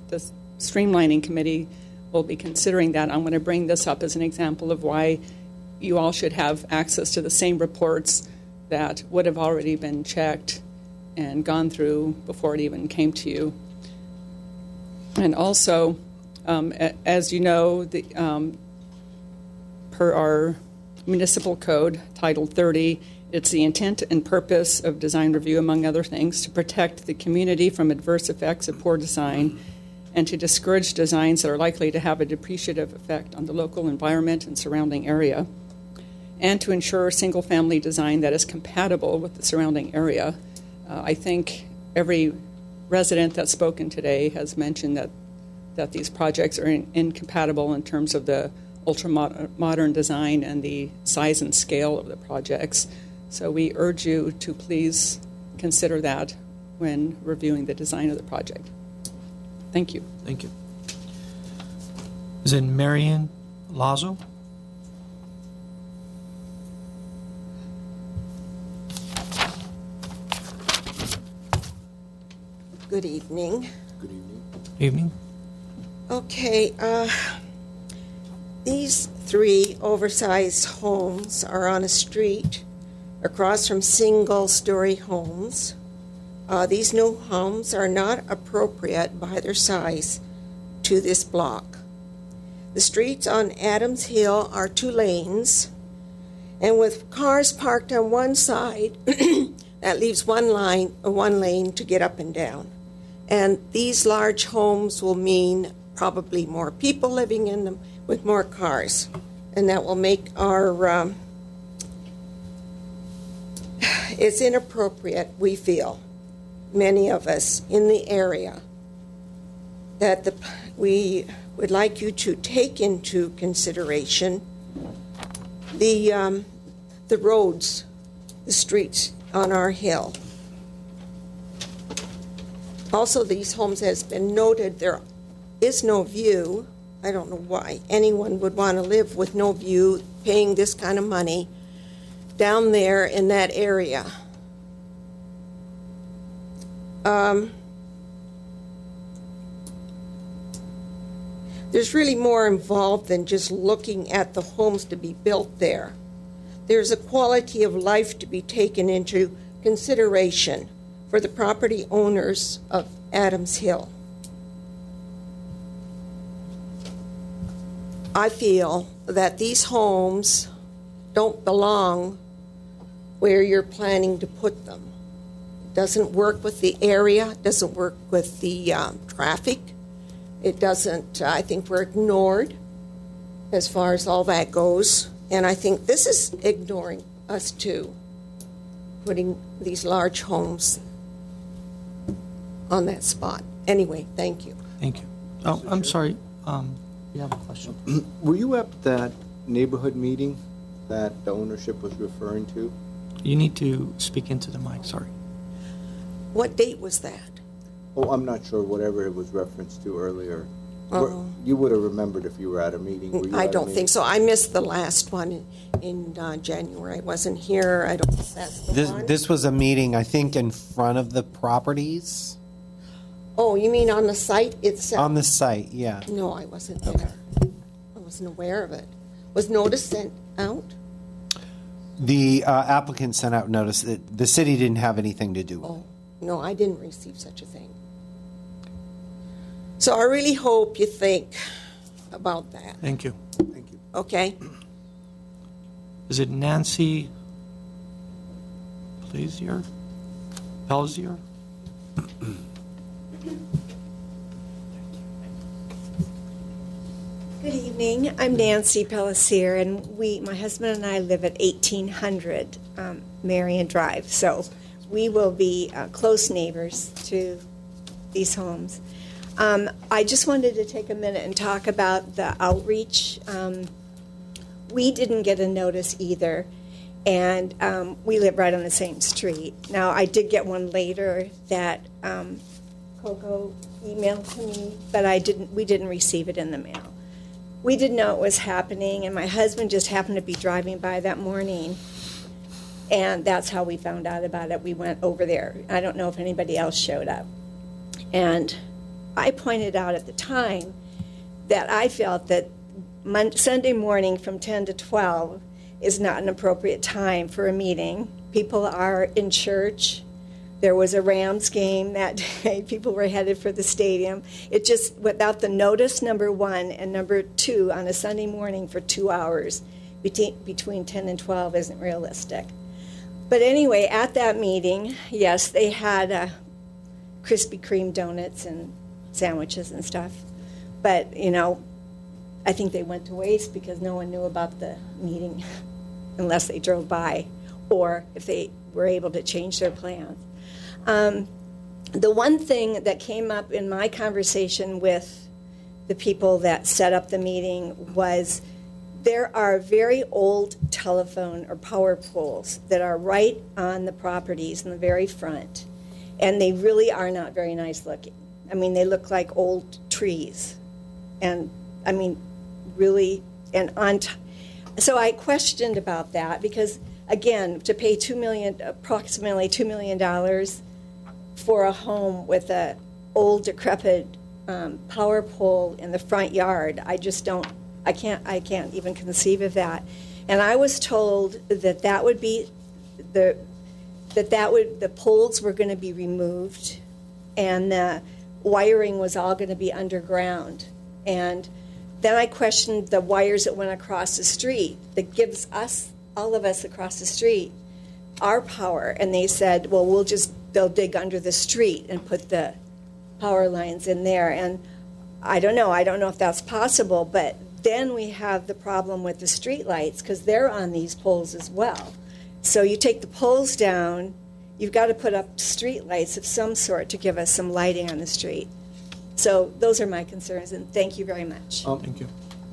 streamlining committee. We'll be considering that. I'm going to bring this up as an example of why you all should have access to the same reports that would have already been checked and gone through before it even came to you. And also, as you know, per our municipal code, Title 30, it's the intent and purpose of design review, among other things, to protect the community from adverse effects of poor design and to discourage designs that are likely to have a depreciative effect on the local environment and surrounding area, and to ensure single-family design that is compatible with the surrounding area. I think every resident that's spoken today has mentioned that these projects are incompatible in terms of the ultra-modern design and the size and scale of the projects. So we urge you to please consider that when reviewing the design of the project. Thank you. Thank you. Is it Marian Lazo? Good evening. Good evening. Evening. Okay, these three oversized homes are on a street across from single-story homes. These new homes are not appropriate by their size to this block. The streets on Adams Hill are 2 lanes, and with cars parked on one side, that leaves one lane to get up and down. And these large homes will mean probably more people living in them with more cars, and that will make our it's inappropriate, we feel, many of us in the area, that we would like you to take into consideration the roads, the streets on our hill. Also, these homes, has been noted, there is no view. I don't know why anyone would want to live with no view, paying this kind of money down there in that area. There's really more involved than just looking at the homes to be built there. There's a quality of life to be taken into consideration for the property owners of Adams Hill. I feel that these homes don't belong where you're planning to put them. It doesn't work with the area, it doesn't work with the traffic. It doesn't, I think we're ignored as far as all that goes. And I think this is ignoring us too, putting these large homes on that spot. Anyway, thank you. Thank you. Oh, I'm sorry. You have a question? Were you at that neighborhood meeting that the ownership was referring to? You need to speak into the mic, sorry. What date was that? Oh, I'm not sure, whatever it was referenced to earlier. You would have remembered if you were at a meeting. Were you I at a don't meeting? think so. I missed the last one in January. I wasn't here. I don't think that's the one. This was a meeting, I think, in front of the properties. Oh, you mean on the site itself? On the site, yeah. No, I wasn't there. I wasn't aware of it. Was notice sent out? The applicant sent out notice that the city didn't have anything to do with it. Oh, no, I didn't receive such a thing. So I really hope you think about that, Thank you. Thank you. okay? Is it Nancy Pelzier? Good evening. I'm Nancy Pellissier, and my husband and I live at 1800 Marion Drive. So we will be close neighbors to these homes. I just wanted to take a minute and talk about the outreach. We didn't get a notice either, and we live right on the same street. Now, I did get one later that Coco emailed to me, but we didn't receive it in the mail. We didn't know it was happening, and my husband just happened to be driving by that morning, and that's how we found out about it. We went over there. I don't know if anybody else showed up. And I pointed out at the time that I felt that Sunday morning from 10 to 12 is not an appropriate time for a meeting. People are in church. There was a Rams game that day. People were headed for the stadium. It just, without the notice, number one, and number two, on a Sunday morning for 2 hours between 10 and 12 isn't realistic. But anyway, at that meeting, yes, they had Krispy Kreme donuts and sandwiches and stuff. But, I think they went to waste because no one knew about the meeting unless they drove by or if they were able to change their plans. The one thing that came up in my conversation with the people that set up the meeting was there are very old telephone or power poles that are right on the properties in the very front, and they really are not very nice looking. I mean, they look like old trees, and I mean, really, and so I questioned about that because, again, to pay approximately $2 million for a home with a old decrepit power pole in the front yard, I can't even conceive of that. And I was told that would be the poles were going to be removed, and the wiring was all going to be underground. And then I questioned the wires that went across the street that gives us, all of us across the street, our power. And they said, well, they'll dig under the street and put the power lines in there. And I don't know if that's possible, but then we have the problem with the street lights because they're on these poles as well. So you take the poles down, you've got to put up street lights of some sort to give us some lighting on the street. So those are my concerns, and thank you very much. Thank you.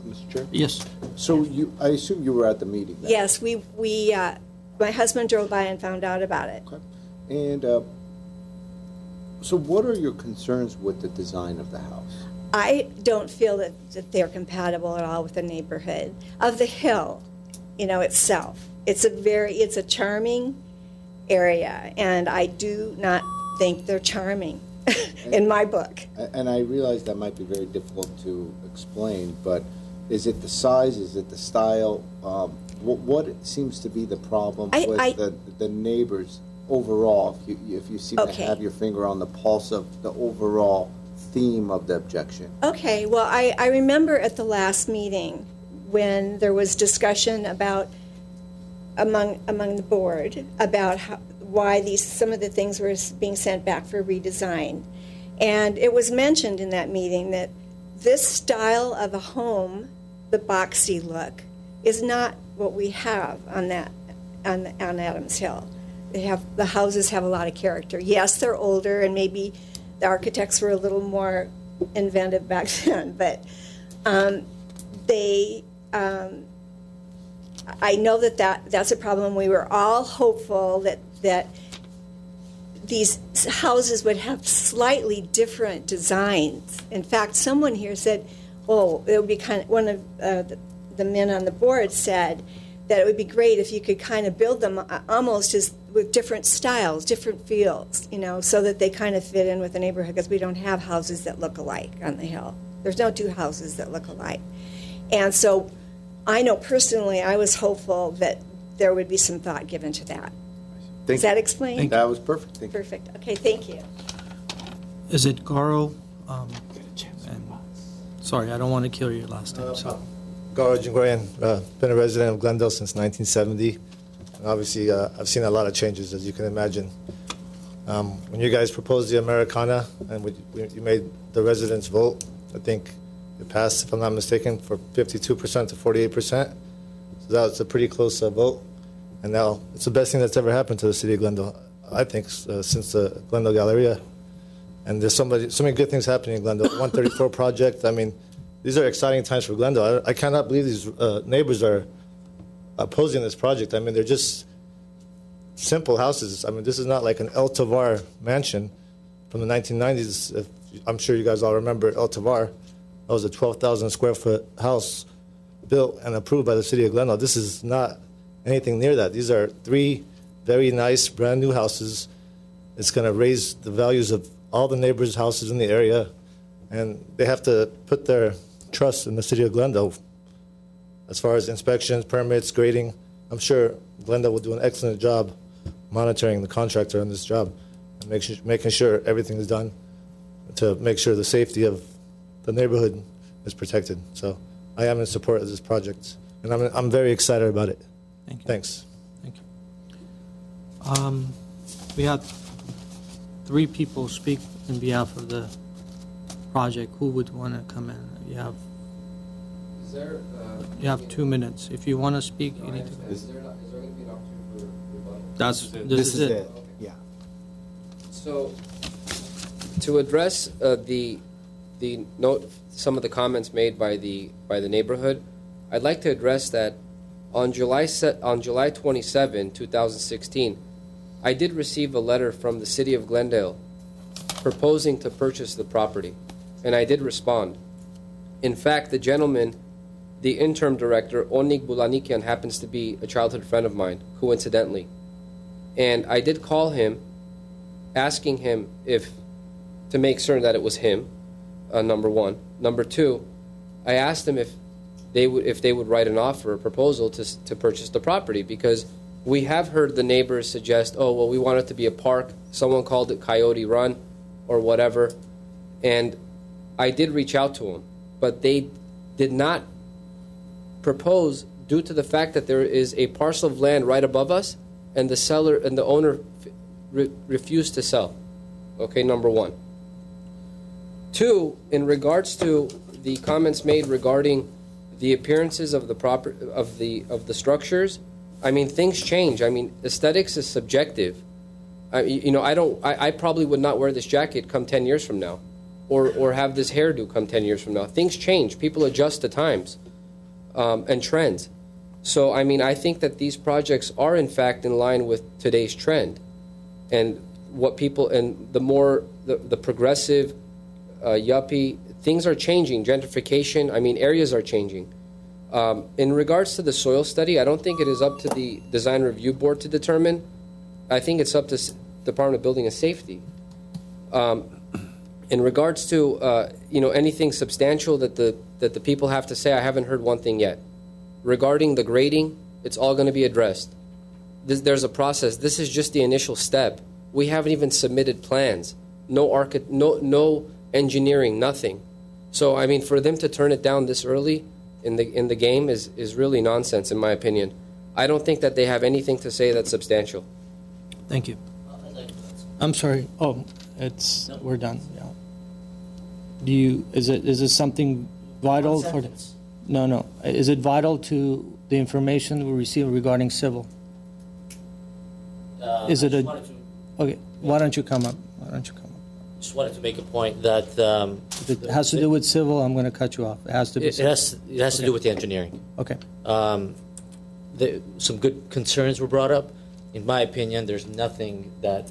Mr. Chair? Yes. So I assume you were at the meeting then? Yes, my husband drove by and found out about it. Okay. And so what are your concerns with the design of the house? I don't feel that they're compatible at all with the neighborhood of the hill, itself. It's a charming area, and I do not think they're charming in my book. And I realize that might be very difficult to explain, but is it the size? Is it the style? What seems to be the problem with the neighbors overall? If you seem to have your finger on the pulse of the overall theme of the objection. Okay, well, I remember at the last meeting when there was discussion about among the board about why some of the things were being sent back for redesign. And it was mentioned in that meeting that this style of a home, the boxy look, is not what we have on Adams Hill. The houses have a lot of character. Yes, they're older, and maybe the architects were a little more inventive back then, but I know that's a problem. We were all hopeful that these houses would have slightly different designs. In fact, someone here said, "Oh, it would be kind of." One of the men on the board said that it would be great if you could kind of build them almost as with different styles, different feels, so that they kind of fit in with the neighborhood. Because we don't have houses that look alike on the hill. There's no two houses that look alike, and so I know personally, I was hopeful that there would be some thought given to that. Does that explain? That was perfect. Thank you. Perfect. Okay, thank you. Is it Garo? Sorry, I don't want to kill your last name. So. Garo Jingorian, been a resident of Glendale since 1970. And obviously, I've seen a lot of changes, as you can imagine. When you guys proposed the Americana and you made the residents vote, I think it passed, if I'm not mistaken, for 52% to 48%. So that was a pretty close vote. And now it's the best thing that's ever happened to the city of Glendale, I think, since the Glendale Galleria. And there's so many good things happening in Glendale. 134 project. I mean, these are exciting times for Glendale. I cannot believe these neighbors are opposing this project. I mean, they're just simple houses. I mean, this is not like an El Tovar mansion from the 1990s. I'm sure you guys all remember El Tovar. That was a 12,000 square foot house built and approved by the city of Glendale. This is not anything near that. These are 3 very nice, brand new houses. It's going to raise the values of all the neighbors' houses in the area, and they have to put their trust in the city of Glendale as far as inspections, permits, grading. I'm sure Glendale will do an excellent job monitoring the contractor on this job and making sure everything is done to make sure the safety of the neighborhood is protected. So I am in support of this project, and I'm very excited about it. Thank you. Thanks. Thank you. We had 3 people speak in behalf of the project. Who would want to come in? You have 2 minutes. If you want to speak, you need to. Is there going to be an opportunity for rebuttal? This is it. Yeah. So, to address the note, some of the comments made by the neighborhood, I'd like to address that on July 27, 2016, I did receive a letter from the city of Glendale proposing to purchase the property, and I did respond. In fact, the gentleman, the interim director, Onig Bulanikian, happens to be a childhood friend of mine, coincidentally. And I did call him, asking him to make certain that it was him, number one. Number two, I asked him if they would write an offer, a proposal to purchase the property, because we have heard the neighbors suggest, oh, well, we want it to be a park. Someone called it Coyote Run or whatever. And I did reach out to them, but they did not propose due to the fact that there is a parcel of land right above us, and the seller and the owner refused to sell. Okay, number one. Two, in regards to the comments made regarding the appearances of the structures, I mean, things change. I mean, aesthetics is subjective. I probably would not wear this jacket come 10 years from now, or have this hairdo come 10 years from now. Things change. People adjust to times and trends. So, I mean, I think that these projects are, in fact, in line with today's trend. And what people, and the progressive, yuppie, things are changing. Gentrification, I mean, areas are changing. In regards to the soil study, I don't think it is up to the Design Review Board to determine. I think it's up to Department of Building and Safety. In regards to anything substantial that the people have to say, I haven't heard one thing yet. Regarding the grading, it's all going to be addressed. There's a process. This is just the initial step. We haven't even submitted plans. No engineering, nothing. So I mean, for them to turn it down this early in the game is really nonsense, in my opinion. I don't think that they have anything to say that's substantial. Thank you. I'm sorry. Oh, we're done. Yeah. Is it something vital for? No. Is it vital to the information we receive regarding civil? Is it okay? Why don't you come up? Just wanted to make a point that if it has to do with civil, I'm going to cut you off. It has to be. It has to do with the engineering. Okay. Some good concerns were brought up. In my opinion, there's nothing that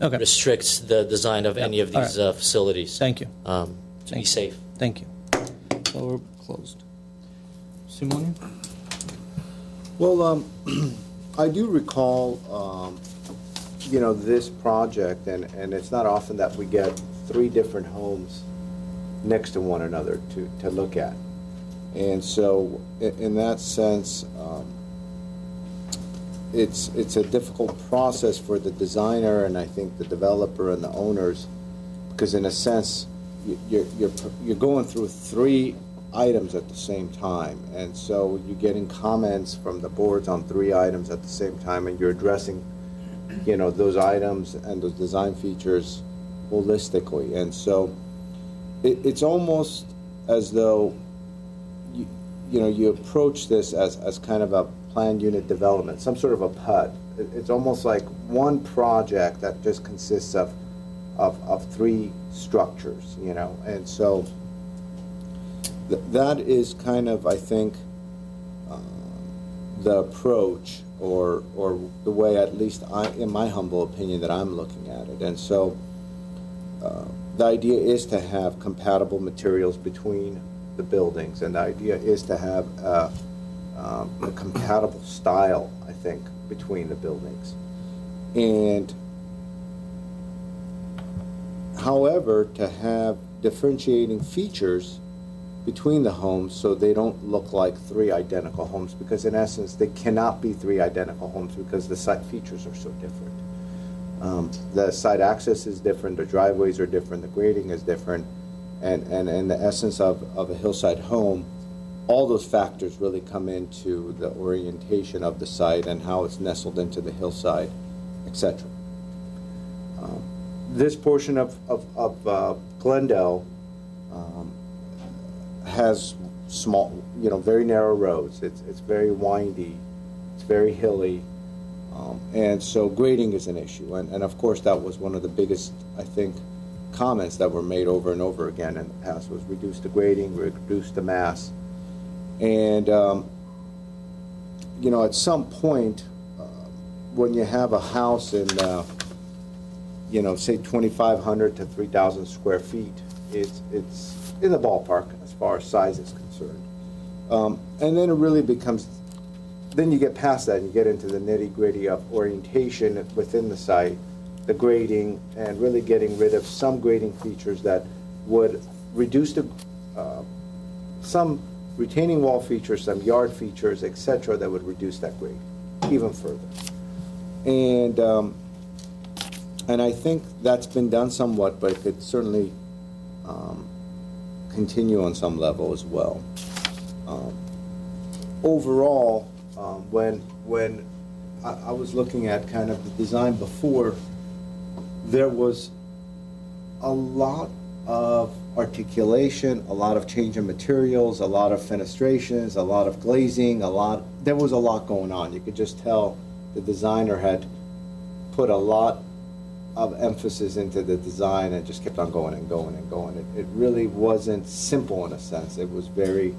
Okay. restricts the design of any of All these right. facilities. Thank you. To be safe. Thank you. So we're closed. Simone? Well, I do recall, this project, and it's not often that we get 3 different homes next to one another to look at. And so, in that sense, it's a difficult process for the designer and I think the developer and the owners, because in a sense, you're going through 3 items at the same time, and so you're getting comments from the boards on 3 items at the same time, and you're addressing, those items and those design features holistically. And so it's almost as though you approach this as kind of a planned unit development, some sort of a PUD. It's almost like one project that just consists of 3 structures, and so that is kind of, I think, the approach or the way, at least in my humble opinion, that I'm looking at it. And so the idea is to have compatible materials between the buildings, and the idea is to have a compatible style, I think, between the buildings. And however, to have differentiating features between the homes so they don't look like 3 identical homes, because in essence they cannot be 3 identical homes because the site features are so different. The site access is different, the driveways are different, the grading is different, and in the essence of a hillside home, all those factors really come into the orientation of the site and how it's nestled into the hillside, etc. This portion of Glendale has small, very narrow roads. It's very windy, it's very hilly, and so grading is an issue. And of course, that was one of the biggest, I think, comments that were made over and over again in the past, was reduce the grading, reduce the mass. And, at some point, when you have a house in, say 2,500 to 3,000 square feet, it's in the ballpark as far as size is concerned. And then it really becomes, then you get past that and you get into the nitty-gritty of orientation within the site, the grading, and really getting rid of some grading features that would reduce some retaining wall features, some yard features, etc., that would reduce that grade even further. And I think that's been done somewhat, but it could certainly continue on some level as well. Overall, when I was looking at kind of the design before, there was a lot of articulation, a lot of change in materials, a lot of fenestrations, a lot of glazing, there was a lot going on. You could just tell the designer had put a lot of emphasis into the design and just kept on going and going and going. It really wasn't simple in a sense. It was very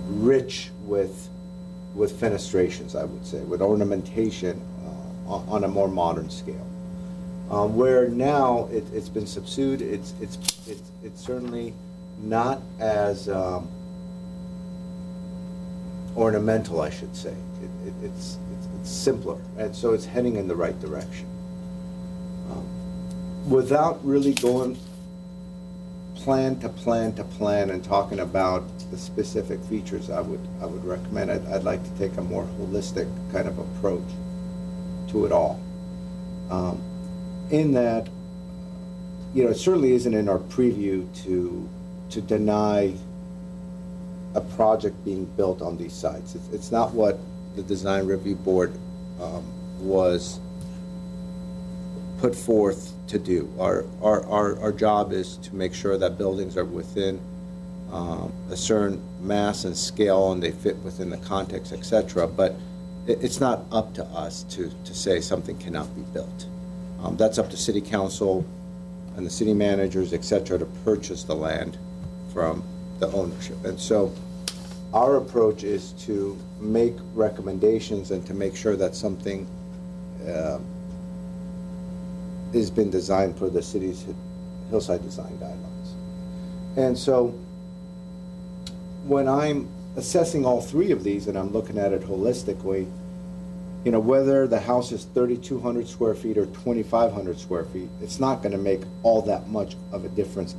rich with fenestrations, I would say, with ornamentation on a more modern scale. Where now it's been subsued, it's certainly not as ornamental, I should say. It's simpler, and so it's heading in the right direction. Without really going plan to plan to plan and talking about the specific features, I would recommend, I'd like to take a more holistic kind of approach to it all. In that, it certainly isn't in our preview to deny a project being built on these sites. It's not what the Design Review Board was put forth to do. Our job is to make sure that buildings are within a certain mass and scale and they fit within the context, etc. But it's not up to us to say something cannot be built. That's up to City Council and the city managers, etc., to purchase the land from the ownership. And so our approach is to make recommendations and to make sure that something has been designed per the city's hillside design guidelines. And so when I'm assessing all three of these and I'm looking at it holistically, you know, whether the house is 3,200 square feet or 2,500 square feet, it's not going to make all that much of a difference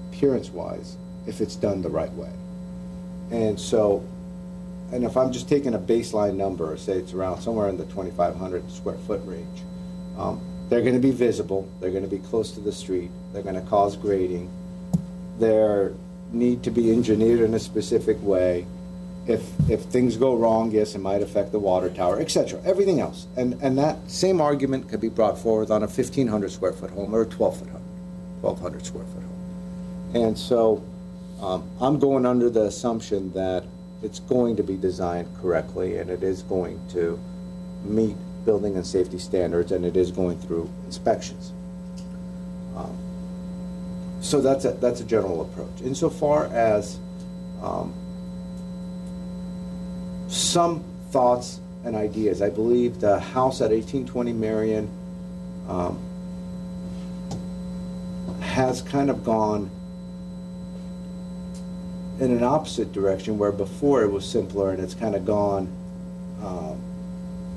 appearance-wise if it's done the right way. And so, and if I'm just taking a baseline number, say it's around somewhere in the 2,500 square foot range, they're going to be visible, they're going to be close to the street, they're going to cause grading, they need to be engineered in a specific way. If things go wrong, yes, it might affect the water tower, etc. Everything else. And that same argument could be brought forward on a 1,500 square foot home or a 1,200 square foot home. And so I'm going under the assumption that it's going to be designed correctly and it is going to meet building and safety standards and it is going through inspections. So that's a general approach. Insofar as some thoughts and ideas, I believe the house at 1820 Marion has kind of gone in an opposite direction, where before it was simpler, and it's kind of gone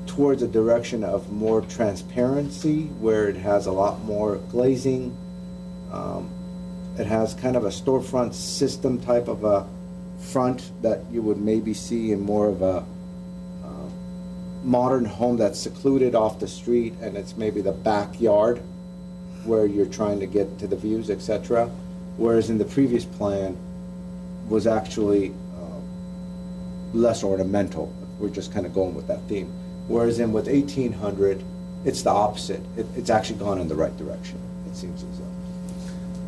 towards a direction of more transparency, where it has a lot more glazing. It has kind of a storefront system type of a front that you would maybe see in more of a modern home that's secluded off the street, and it's maybe the backyard where you're trying to get to the views, etc. Whereas in the previous plan was actually less ornamental. We're just kind of going with that theme. Whereas in with 1800, it's the opposite. It's actually gone in the right direction, it seems as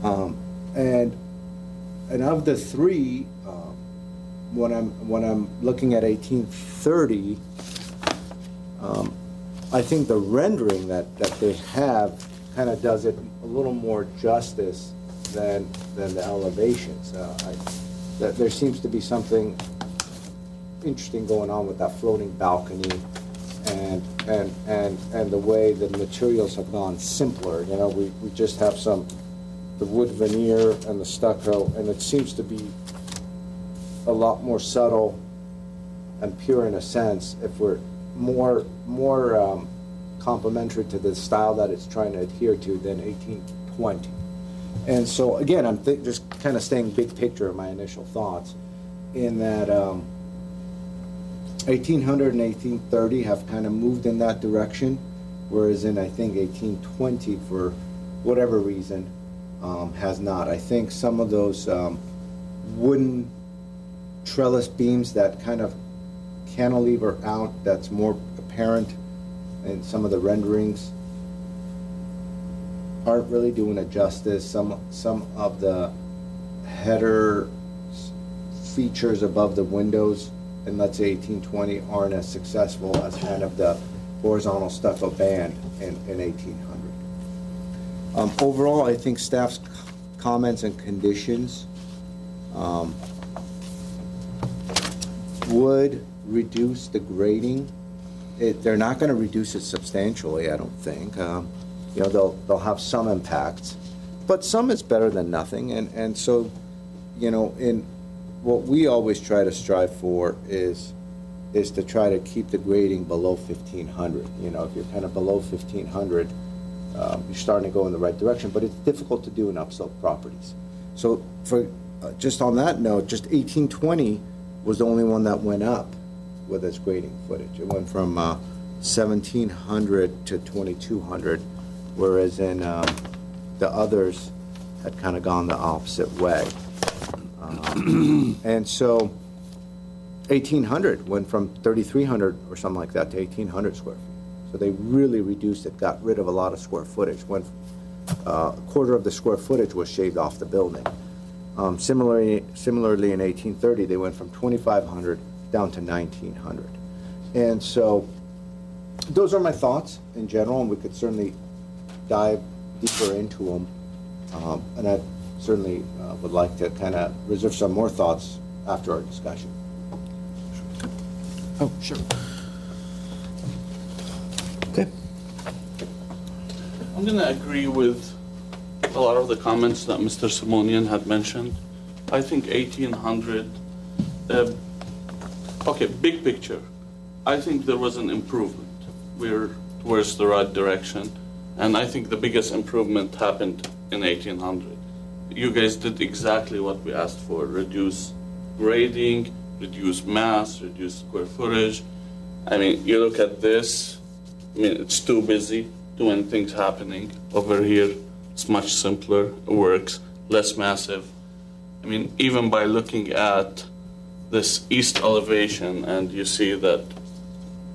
though. And of the three, when I'm looking at 1830, I think the rendering that they have kind of does it a little more justice than the elevations. That there seems to be something interesting going on with that floating balcony, and the way the materials have gone simpler. You know, we just have the wood veneer and the stucco, and it seems to be a lot more subtle and pure in a sense if we're more complementary to the style that it's trying to adhere to than 1820. And so again, I'm just kind of staying big picture of my initial thoughts in that 1800 and 1830 have kind of moved in that direction, whereas in I think 1820 for whatever reason has not. I think some of those wooden trellis beams that kind of cantilever out, that's more apparent in some of the renderings, aren't really doing it justice. Some of the header features above the windows in, let's say, 1820 aren't as successful as kind of the horizontal stucco band in 1800. Overall, I think staff's comments and conditions would reduce the grading. They're not going to reduce it substantially, I don't think. You know, they'll have some impacts, but some is better than nothing. And so, you know, in what we always try to strive for is to try to keep the grading below 1,500. You know, if you're kind of below 1,500, you're starting to go in the right direction, but it's difficult to do in upslope properties. So for just on that note, just 1820 was the only one that went up with its grading footage. It went from 1,700 to 2,200, whereas in the others had kind of gone the opposite way. And so 1,800 went from 3,300 or something like that to 1,800 square feet. So they really reduced it, got rid of a lot of square footage. A quarter of the square footage was shaved off the building. Similarly, in 1830, they went from 2,500 down to 1,900. And so those are my thoughts in general, and we could certainly dive deeper into them. And I certainly would like to kind of reserve some more thoughts after our discussion. Oh, sure. Okay. I'm going to agree with a lot of the comments that Mr. Simonian had mentioned. I think 1800, okay, big picture. I think there was an improvement. We're towards the right direction. And I think the biggest improvement happened in 1800. You guys did exactly what we asked for. Reduce grading, reduce mass, reduce square footage. I mean, you look at this, I mean, it's too busy, too many things happening. Over here, it's much simpler, it works, less massive. I mean, even by looking at this east elevation, and you see that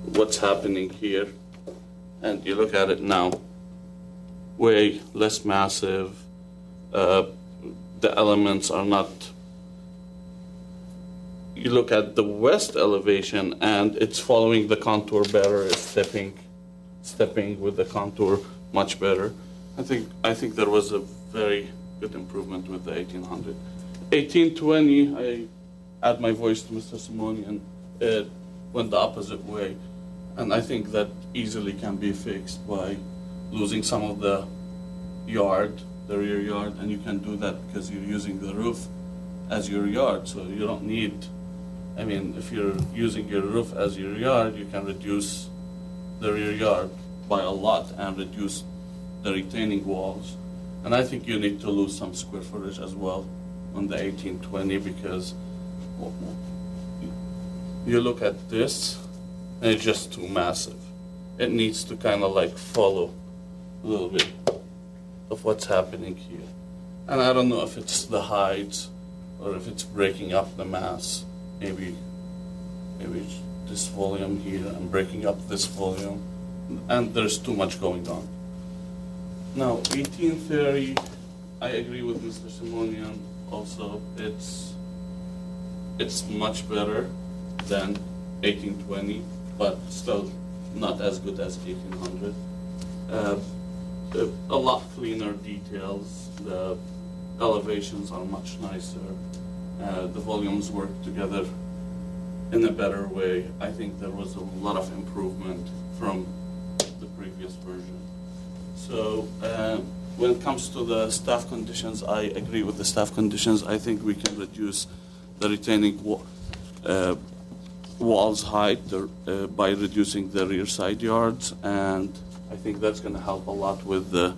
what's happening here, and you look at it now, way less massive. The elements are not. You look at the west elevation, and it's following the contour better. It's stepping with the contour much better. I think there was a very good improvement with the 1800. 1820, I add my voice to Mr. Simonian. It went the opposite way, and I think that easily can be fixed by losing some of the yard, the rear yard, and you can do that because you're using the roof as your yard, so you don't need, I mean, if you're using your roof as your yard, you can reduce the rear yard by a lot and reduce the retaining walls. And I think you need to lose some square footage as well on the 1820 because you look at this and it's just too massive. It needs to kind of like follow a little bit of what's happening here. And I don't know if it's the height or if it's breaking up the mass. Maybe this volume here and breaking up this volume. And there's too much going on. Now, 1830, I agree with Mr. Simonian also. It's much better than 1820, but still not as good as 1800. A lot cleaner details. The elevations are much nicer. The volumes work together in a better way. I think there was a lot of improvement from the previous version. So when it comes to the staff conditions, I agree with the staff conditions. I think we can reduce the retaining walls height by reducing the rear side yards, and I think that's going to help a lot with the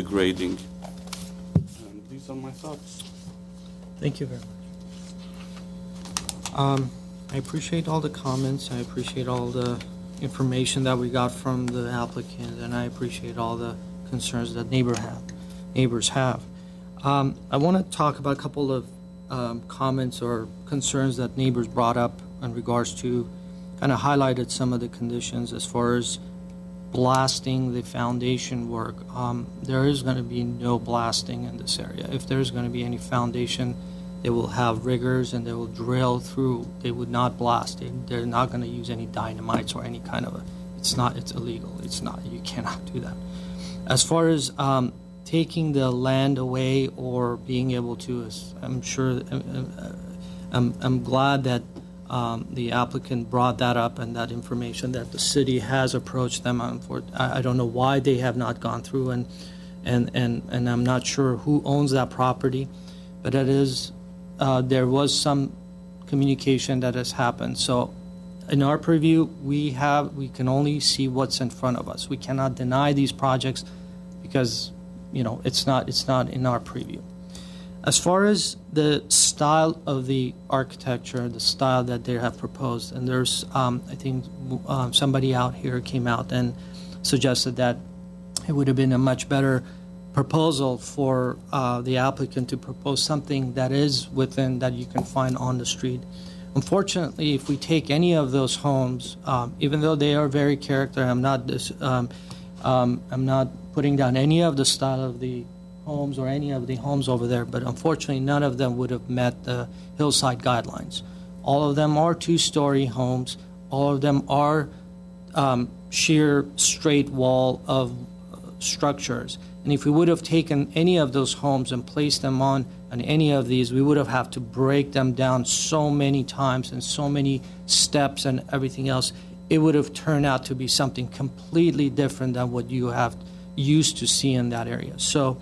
grading. And these are my thoughts. Thank you very much. I appreciate all the comments. I appreciate all the information that we got from the applicant, and I appreciate all the concerns that neighbors have. I want to talk about a couple of comments or concerns that neighbors brought up in regards to, kind of highlighted some of the conditions as far as blasting the foundation work. There is going to be no blasting in this area. If there's going to be any foundation, they will have riggers and they will drill through. They would not blast. They're not going to use any dynamites or any kind of it's illegal. It's not, you cannot do that. As far as taking the land away or being able to, I'm sure, I'm glad that the applicant brought that up and that information that the city has approached them on. I don't know why they have not gone through and I'm not sure who owns that property, but it is there was some communication that has happened. So in our preview, we can only see what's in front of us. We cannot deny these projects because it's not in our preview. As far as the style of the architecture, the style that they have proposed, and there's, I think somebody out here came out and suggested that it would have been a much better proposal for the applicant to propose something that is within, that you can find on the street. Unfortunately, if we take any of those homes, even though they are very character, I'm not putting down any of the style of the homes or any of the homes over there, but unfortunately none of them would have met the hillside guidelines. All of them are two-story homes. All of them are sheer straight wall of structures. And if we would have taken any of those homes and placed them on on any of these, we would have had to break them down so many times and so many steps and everything else. It would have turned out to be something completely different than what you have used to see in that area. So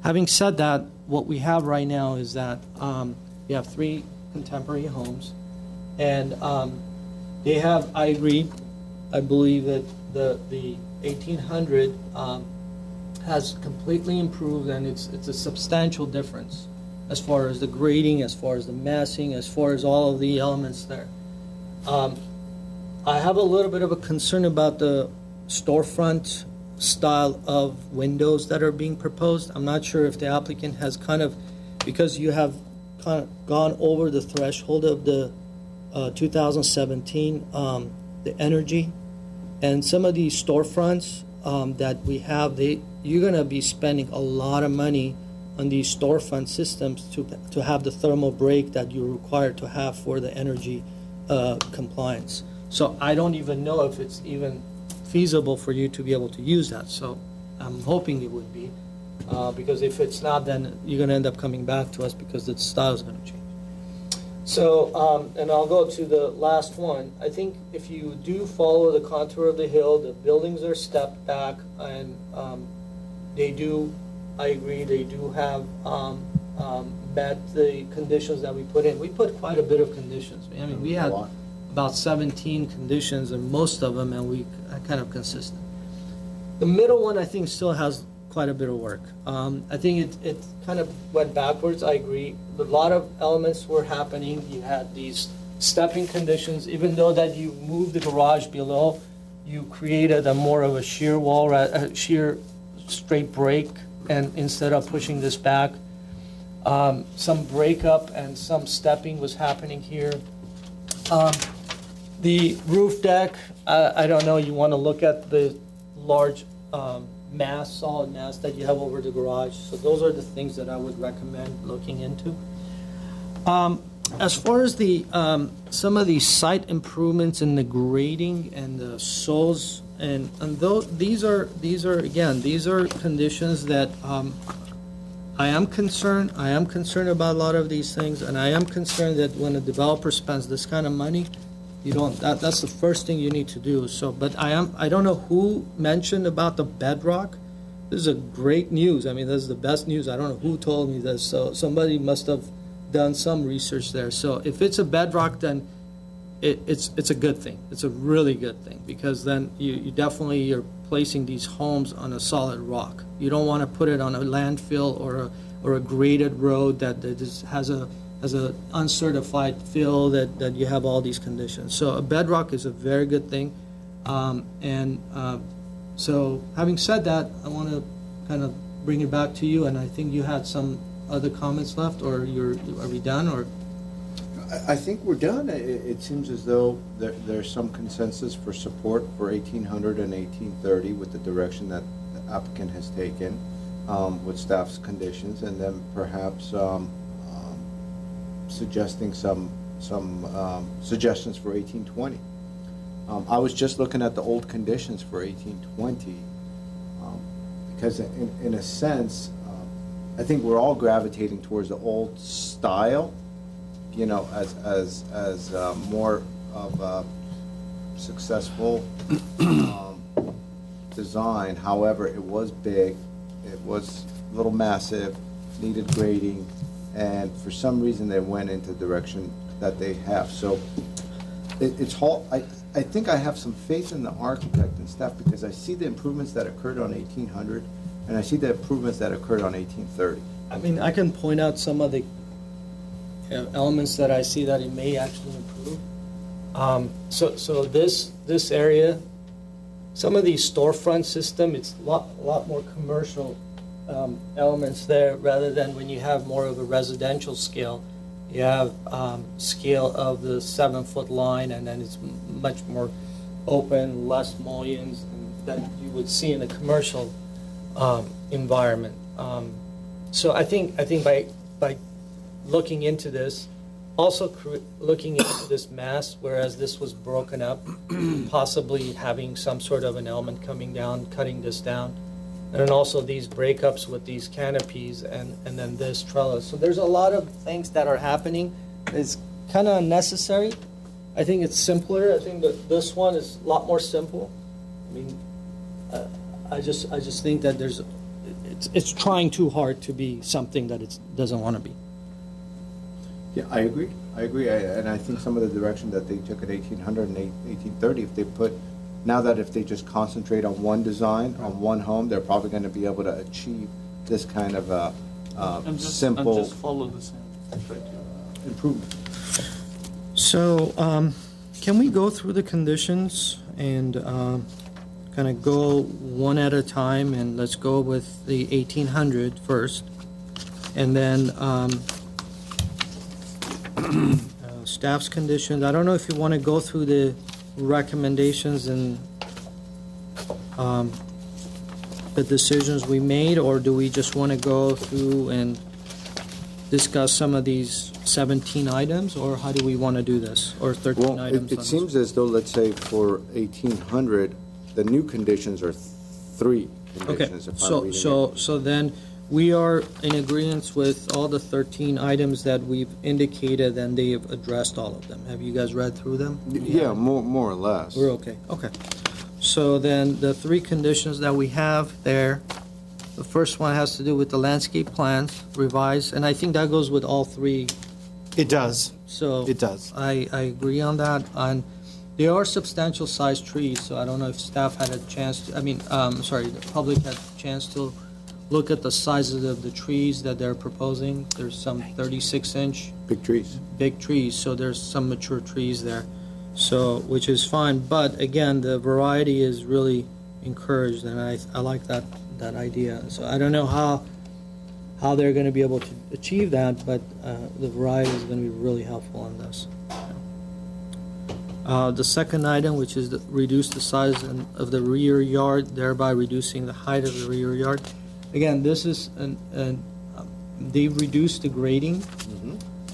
having said that, what we have right now is that we have 3 contemporary homes, and they have, I agree, I believe that the 1800 has completely improved, and it's a substantial difference as far as the grading, as far as the massing, as far as all of the elements there. I have a little bit of a concern about the storefront style of windows that are being proposed. I'm not sure if the applicant has because you have kind of gone over the threshold of the 2017, the energy, and some of these storefronts that we have, you're going to be spending a lot of money on these storefront systems to have the thermal break that you're required to have for the energy compliance. So I don't even know if it's even feasible for you to be able to use that. So I'm hoping it would be, because if it's not, then you're going to end up coming back to us because the style is going to change. So, and I'll go to the last one. I think if you do follow the contour of the hill, the buildings are stepped back, and they do, I agree, they do have met the conditions that we put in. We put quite a bit of conditions. I mean, we had about 17 conditions, and most of them, and we are kind of consistent. The middle one, I think, still has quite a bit of work. I think it kind of went backwards. I agree. A lot of elements were happening. You had these stepping conditions. Even though that you moved the garage below, you created a more of a shear wall, a sheer straight break, and instead of pushing this back, some breakup and some stepping was happening here. The roof deck, I don't know, you want to look at the large mass, solid mass that you have over the garage. So those are the things that I would recommend looking into. As far as the some of the site improvements in the grading and the soils, and these are conditions that I am concerned about a lot of these things, and I am concerned that when a developer spends this kind of money, that's the first thing you need to do. So, but I don't know who mentioned about the bedrock. This is a great news. I mean, this is the best news. I don't know who told me this. So somebody must have done some research there. So if it's a bedrock, then it's a good thing. It's a really good thing, because then you definitely, you're placing these homes on a solid rock. You don't want to put it on a landfill or a graded road that has a uncertified fill that you have all these conditions. So a bedrock is a very good thing. So having said that, I want to kind of bring it back to you, and I think you had some other comments left, or are we done? Or I think we're done. It seems as though there's some consensus for support for 1800 and 1830 with the direction that the applicant has taken with staff's conditions, and then perhaps suggesting some suggestions for 1820. I was just looking at the old conditions for 1820 because in a sense, I think we're all gravitating towards the old style, you know, as more of a successful design. However, it was big, it was a little massive, needed grading, and for some reason they went into the direction that they have. So it's all, I think I have some faith in the architect and staff, because I see the improvements that occurred on 1800 and I see the improvements that occurred on 1830. I mean, I can point out some of the elements that I see that it may actually improve. So this area, some of these storefront system, it's a lot more commercial elements there, rather than when you have more of a residential scale. You have scale of the 7-foot line, and then it's much more open, less mullions than you would see in a commercial environment. So I think by looking into this, also looking into this mass, whereas this was broken up, possibly having some sort of an element coming down, cutting this down, And then also these breakups with these canopies and then this trellis. So there's a lot of things that are happening. It's kind of unnecessary. I think it's simpler. I think that this one is a lot more simple. I mean, I just think that it's trying too hard to be something that it doesn't want to be. Yeah, I agree. And I think some of the direction that they took at 1800 and 1830, if they just concentrate on one design, on one home, they're probably going to be able to achieve this kind of simple And just follow the same improvement. So, can we go through the conditions and kind of go one at a time? And let's go with the 1800 first, and then staff's conditions. I don't know if you want to go through the recommendations and the decisions we made, or do we just want to go through and discuss some of these 17 items, or how do we want to do this, or 13 items? It seems as though, let's say, for 1800, the new conditions are 3 conditions. Okay, if I'm reading it. so then we are in agreement with all the 13 items that we've indicated, and they've addressed all of them. Have you guys read through them? Yeah, more or less. We're okay. Okay. So then the 3 conditions that we have there, the first one has to do with the landscape plans revised, and I think that goes with all 3. It does. So It does. I agree on that. And there are substantial sized trees, so I don't know if staff had a chance to, the public had a chance to look at the sizes of the trees that they're proposing. There's some 36-inch big trees, so there's some mature trees there, so which is fine. But again, the variety is really encouraged, and I like that idea. So I don't know how they're going to be able to achieve that, but the variety is going to be really helpful on this. The second item, which is reduce the size of the rear yard, thereby reducing the height of the rear yard. Again, this is they've reduced the grading.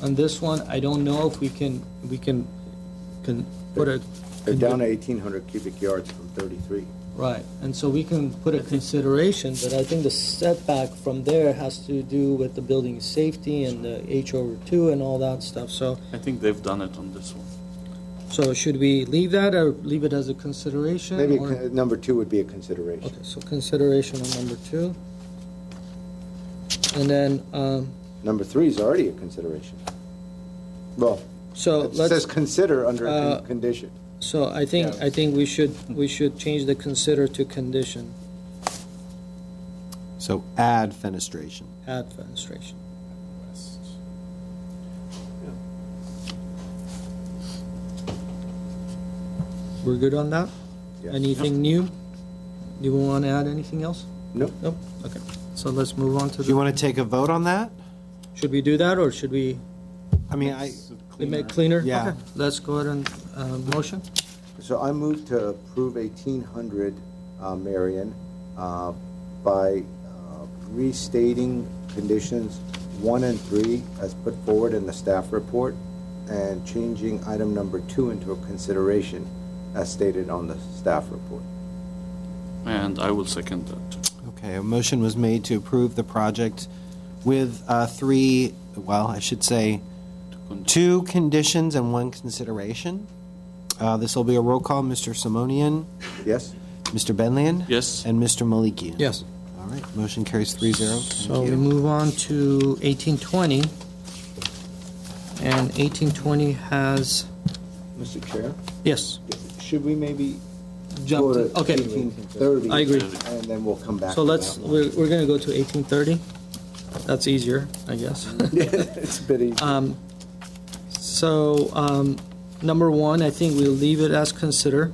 On this one, I don't know if we can put a. They're down to 1,800 cubic yards from 33. Right, and so we can put a consideration, but I think the setback from there has to do with the building safety and the H/2 and all that stuff. So I think they've done it on this one. So should we leave that or leave it as a consideration? Maybe or? number 2 would be a consideration. Okay, so consideration on number 2. And then number 3 is already a consideration. Well, so it says consider under a condition. So I think we should change the consider to condition. So add fenestration. Add fenestration. We're good on that? Yes. Anything new? Do you want to add anything else? Nope. Nope. Okay. So let's move on to Do you want to take a vote on that? Should we do that, or should we? I mean, Make it cleaner? Yeah. Okay. Let's go ahead and motion. So I move to approve 1,800, Marion, by restating conditions 1 and 3 as put forward in the staff report, and changing item number 2 into a consideration as stated on the staff report. And I will second that. Okay, a motion was made to approve the project with 3, well, I should say 2 conditions and 1 consideration. This will be a roll call. Mr. Simonian? Yes. Mr. Benlian? Yes. And Mr. Malikian? Yes. All right, motion carries 3-0. So we move on to 1820. And 1820 has, Mr. Chair? yes, Should we maybe jump go to, to okay. 1830? I agree. And then we'll come back So to let's, that one. we're going to go to 1830. That's easier, I guess. It's a bit easier. So, number 1, I think we'll leave it as consider,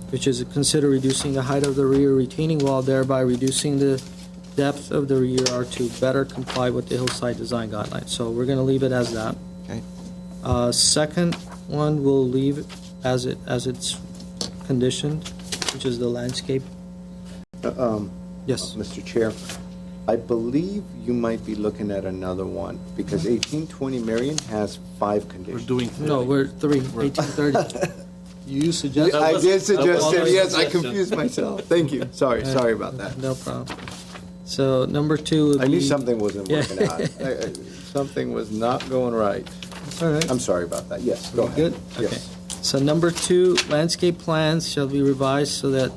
which is consider reducing the height of the rear retaining wall, thereby reducing the depth of the rear yard to better comply with the hillside design guidelines. So we're going to leave it as that. Okay. Second one, we'll leave it as it's conditioned, which is the landscape. Yes. Mr. Chair, I believe you might be looking at another one, because 1820 Marion has 5 conditions. We're doing No, we're 3, 1830. You suggested. I did suggest that it, was yes, a I suggestion. confused myself. Thank you, sorry about that. No problem. So number 2 would I knew be- something wasn't working out. Something was not going right. That's all right. I'm sorry about that, yes, go ahead. Good? Okay. Yes. So number 2, landscape plans shall be revised so that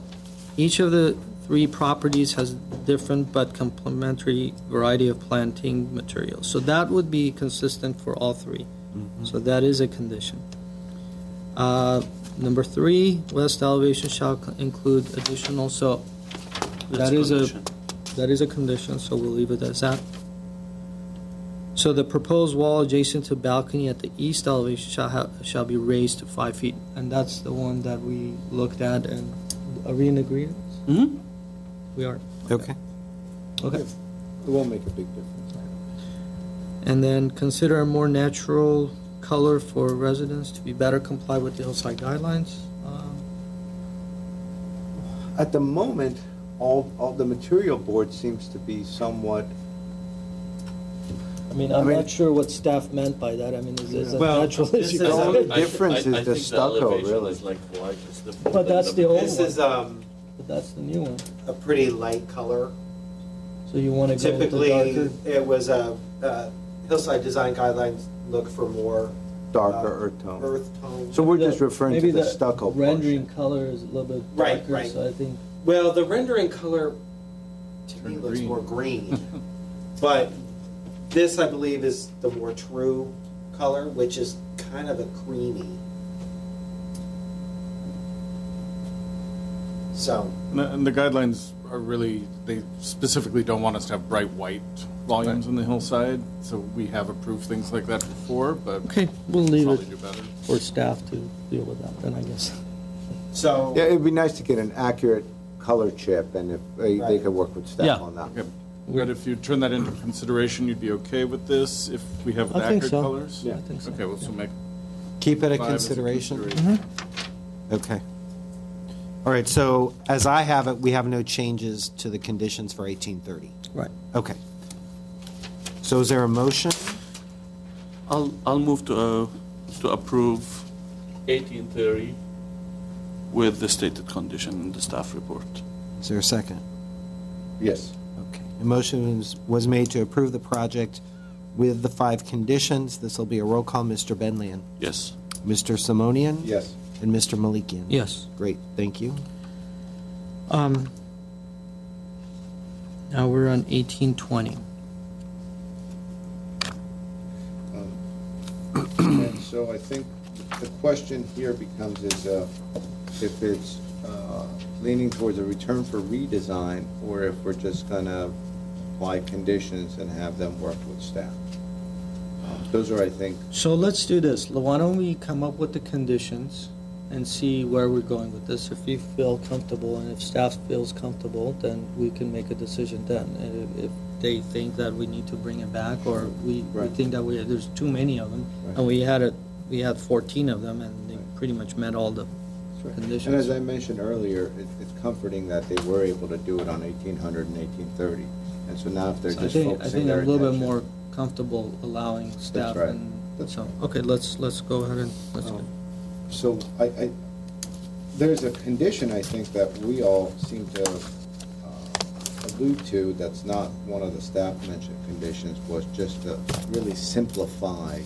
each of the 3 properties has different but complementary variety of planting materials. So that would be consistent for all 3. So that is a condition. Number 3, west elevation shall include additional, so That's condition. that is a condition, so we'll leave it as that. So the proposed wall adjacent to balcony at the east elevation shall be raised to 5 feet, and that's the one that we looked at, and are we in agreement? Mm-hmm. We are. Okay. Okay. It won't make a big difference. And then consider a more natural color for residents to be better comply with the hillside guidelines. At the moment, all the material board seems to be somewhat, I'm I mean- not sure what staff meant by that. I mean, is it Well, natural this as is you a- call the it? difference is the stucco, elevation really. is like white, it's different But than that's the old This one. is But that's the new one. a pretty light color. So you want to go with the Typically, darker? it was hillside design guidelines look for more darker earth tone. earth tone. So we're just referring to Maybe the stucco rendering portion. color is a little bit Right, darker, right. so I think. Well, the rendering color to me looks more green, but this, I believe, is the more true color, which is kind of a creamy. So, And the guidelines are really, they specifically don't want us to have bright white volumes on the hillside, so we have approved things like that before, but Okay, we'll leave probably it do better. for staff to deal with that then, I guess. so Yeah, it'd be nice to get an accurate color chip, and if they Right. could work with staff Yeah. on that. Okay. But if you turn that into consideration, you'd be okay with this if we have I think accurate so. colors? Yeah. I think so, Okay, well, so make keep it a 5 as a consideration. consideration. Okay. All right, so as I have it, we have no changes to the conditions for 1830. Right. Okay. So is there a motion? I'll move to approve 1830 with the stated condition in the staff report. Is there a second? Yes. Okay. A motion was made to approve the project with the 5 conditions. This will be a roll call. Mr. Benlian, Yes. Mr. Simonian? Yes. And Mr. Malikian? Yes. Great, thank you. Now we're on 1820. And so I think the question here becomes is if it's leaning towards a return for redesign, or if we're just gonna apply conditions and have them work with staff. Those are, I think, So let's do this. Why don't we come up with the conditions and see where we're going with this? If you feel comfortable and if staff feels comfortable, then we can make a decision then. And if they think that we need to bring it back, or we Right. think that there's too many of them, Right. and we had 14 of them, and they pretty much met all the conditions. and as I mentioned earlier, it's comforting that they were able to do it on 1800 and 1830. And so now if they're So just I focusing think their I'm a little bit attention- more comfortable allowing staff right. and That's so. right. Okay, let's go ahead and let's go. So there's a condition, I think, that we all seem to allude to that's not one of the staff mentioned conditions, was just to really simplify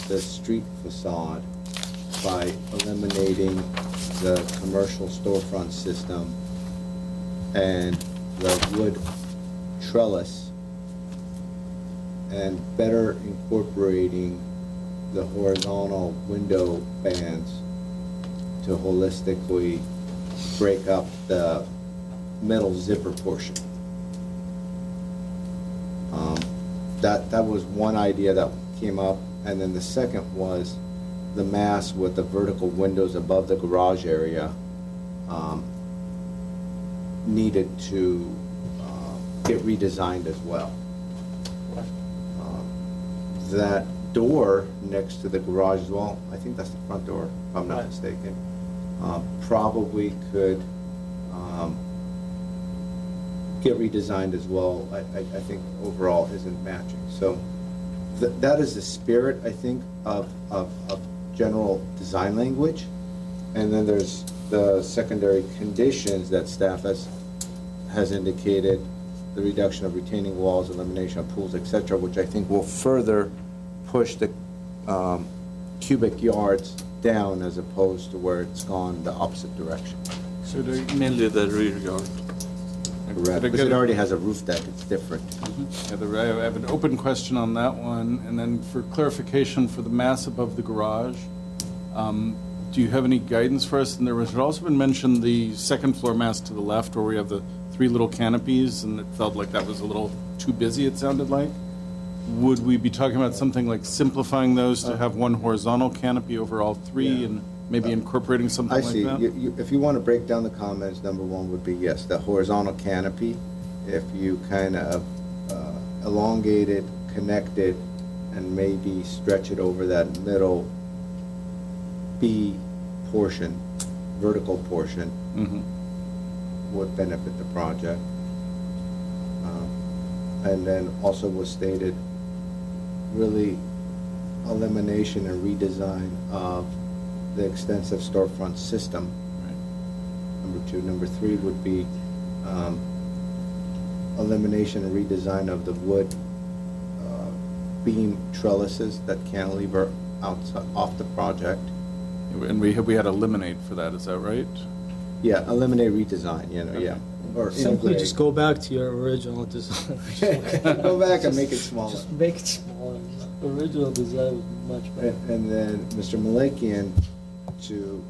the street facade by eliminating the commercial storefront system and the wood trellis, and better incorporating the horizontal window bands to holistically break up the metal zipper portion. That was one idea that came up, and then the second was the mass with the vertical windows above the garage area needed to get redesigned as well. That door next to the garage as well, I think that's the front door, if I'm not mistaken, probably could get redesigned as well. I think overall isn't matching. So that is the spirit, I think, of general design language. And then there's the secondary conditions that staff has indicated, the reduction of retaining walls, elimination of pools, et cetera, which I think will further push the cubic yards down as opposed to where it's gone the opposite direction. So Mainly the rear yard. Correct, because it already has a roof deck, it's different. I have an open question on that one, and then for clarification for the mass above the garage, do you have any guidance for us? And there had also been mentioned the second floor mass to the left where we have the 3 little canopies, and it felt like that was a little too busy, it sounded like. Would we be talking about something like simplifying those to have one horizontal canopy over all 3 and maybe incorporating something I like see. that? If you want to break down the comments, number 1 would be, yes, the horizontal canopy. If you kind of elongate it, connect it, and maybe stretch it over that middle B portion, vertical portion, would benefit the project. And then also was stated, really elimination and redesign of the extensive storefront system. Number 2. Number 3 would be elimination and redesign of the wood beam trellises that cantilever outside off the project. And we had eliminate for that, is that right? Yeah, eliminate redesign, yeah. Or Simply integrate. just go back to your original design. Go back and make it smaller. Just make it smaller. The original design was much better. And then Mr. Malakian to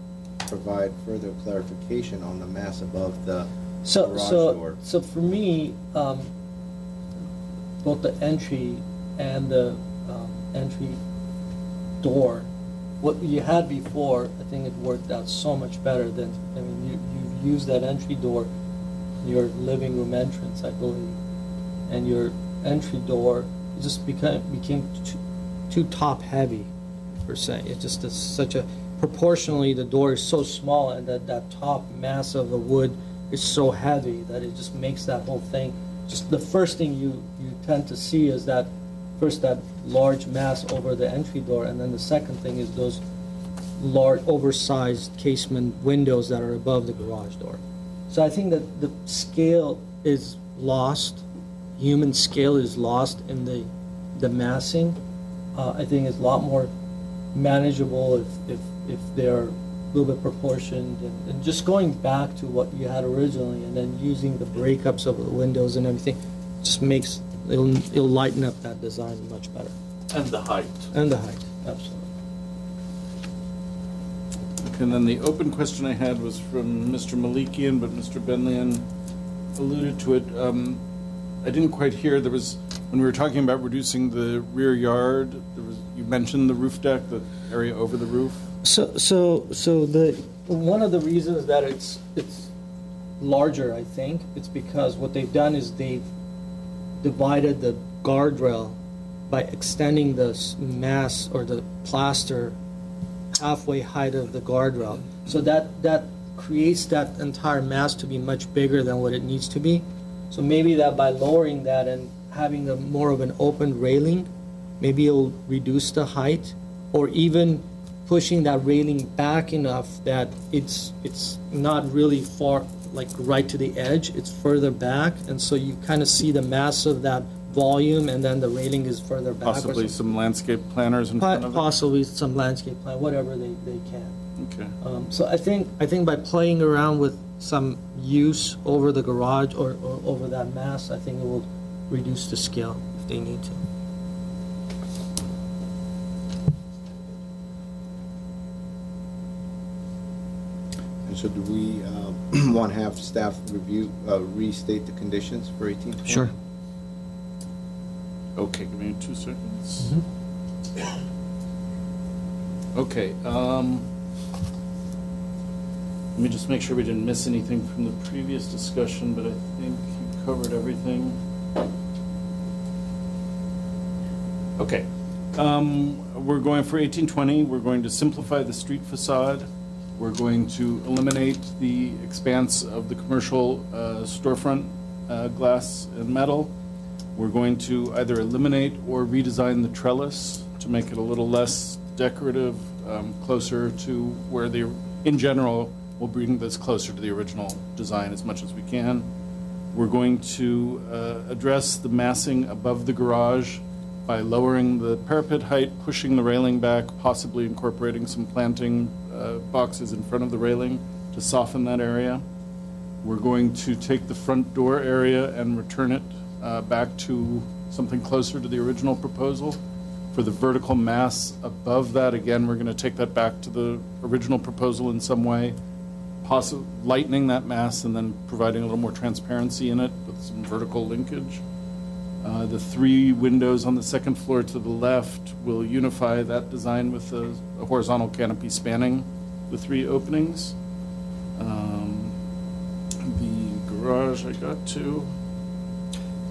provide further clarification on the mass above the garage door. So for me, both the entry and the entry door, what you had before, I think it worked out so much better than, I mean, you used that entry door, your living room entrance, I believe, and your entry door just became too top heavy, per se. It just is such a, proportionally the door is so small and that top mass of the wood is so heavy that it just makes that whole thing, just the first thing you tend to see is that, first that large mass over the entry door, and then the second thing is those large oversized casement windows that are above the garage door. So I think that the scale is lost, human scale is lost in the massing. I think it's a lot more manageable if they're a little bit proportioned, and just going back to what you had originally and then using the breakups of the windows and everything just makes, it'll lighten up that design much better. And the height. And the height, absolutely. Okay, and then the open question I had was from Mr. Malikian, but Mr. Benlian alluded to it. I didn't quite hear, there was, when we were talking about reducing the rear yard, you mentioned the roof deck, the area over the roof. So the one of the reasons that it's larger, I think, it's because what they've done is they've divided the guardrail by extending the mass or the plaster halfway height of the guardrail. So that creates that entire mass to be much bigger than what it needs to be. So maybe that by lowering that and having a more of an open railing, maybe it'll reduce the height, or even pushing that railing back enough that it's not really far, like right to the edge, it's further back, and so you kind of see the mass of that volume, and then the railing is further back. Possibly some landscape planners in front of it? Possibly some landscape plan, whatever they can. Okay. So I think by playing around with some use over the garage or over that mass, I think it will reduce the scale if they need to. And so do we want to have staff review, restate the conditions for 1820? Sure. Okay, give me 2 seconds. Okay, let me just make sure we didn't miss anything from the previous discussion, but I think you covered everything. Okay, we're going for 1820. We're going to simplify the street facade. We're going to eliminate the expanse of the commercial storefront glass and metal. We're going to either eliminate or redesign the trellis to make it a little less decorative, closer to where the in general, we'll bring this closer to the original design as much as we can. We're going to address the massing above the garage by lowering the parapet height, pushing the railing back, possibly incorporating some planting boxes in front of the railing to soften that area. We're going to take the front door area and return it back to something closer to the original proposal. For the vertical mass above that, again, we're going to take that back to the original proposal in some way, lightening that mass and then providing a little more transparency in it with some vertical linkage. The 3 windows on the second floor to the left will unify that design with a horizontal canopy spanning the 3 openings. The garage I got to.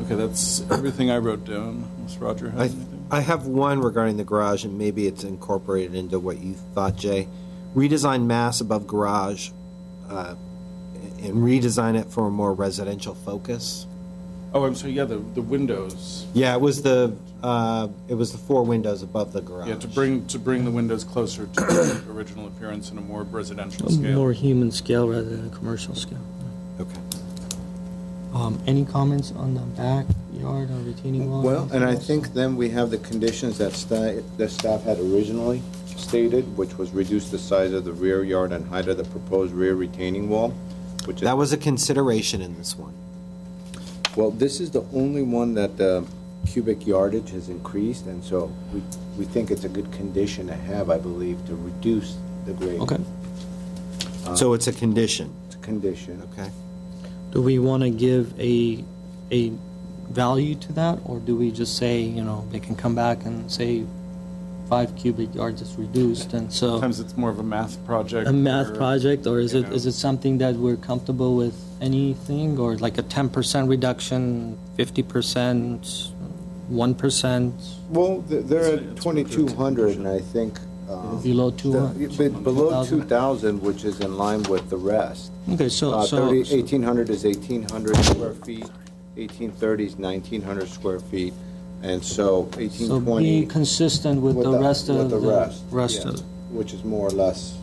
Okay, that's everything I wrote down. Unless Roger has anything. I have one regarding the garage, and maybe it's incorporated into what you thought, Jay. Redesign mass above garage and redesign it for a more residential focus. Oh, I'm sorry. Yeah, the windows. Yeah, it was the 4 windows above the garage. Yeah, to bring the windows closer to the original appearance in a more residential scale. More human scale rather than a commercial scale. Okay. Any comments on the backyard or retaining wall? Well, and I think then we have the conditions that the staff had originally stated, which was reduce the size of the rear yard and height of the proposed rear retaining wall. That was a consideration in this one. Well, this is the only one that the cubic yardage has increased, and so we think it's a good condition to have, I believe, to reduce the grade. Okay. So it's a condition. It's a condition. Okay. Do we want to give a value to that, or do we just say, they can come back and say 5 cubic yards is reduced, and so Sometimes it's more of a math project. a math project, or is it something that we're comfortable with? Anything, or like a 10% reduction, 50%, 1%? Well, they're at 2,200, and I think below 200, below 2,000, which is in line with the rest. Okay, so 1,800 is 1,800 square feet. 1,830 is 1,900 square feet, and so 1,820. Be consistent with the rest of the rest yes, of. which is more or less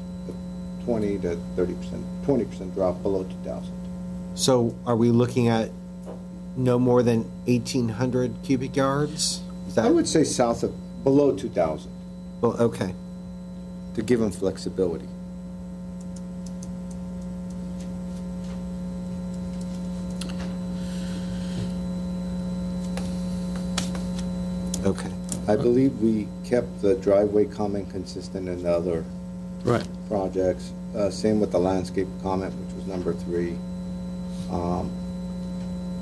20 to 30%, 20% drop below 2,000. So are we looking at no more than 1,800 cubic yards? Is that, I would say south of below 2,000 well, okay. to give them flexibility. Okay. I believe we kept the driveway comment consistent in the other projects. Same with the landscape comment, which was number 3.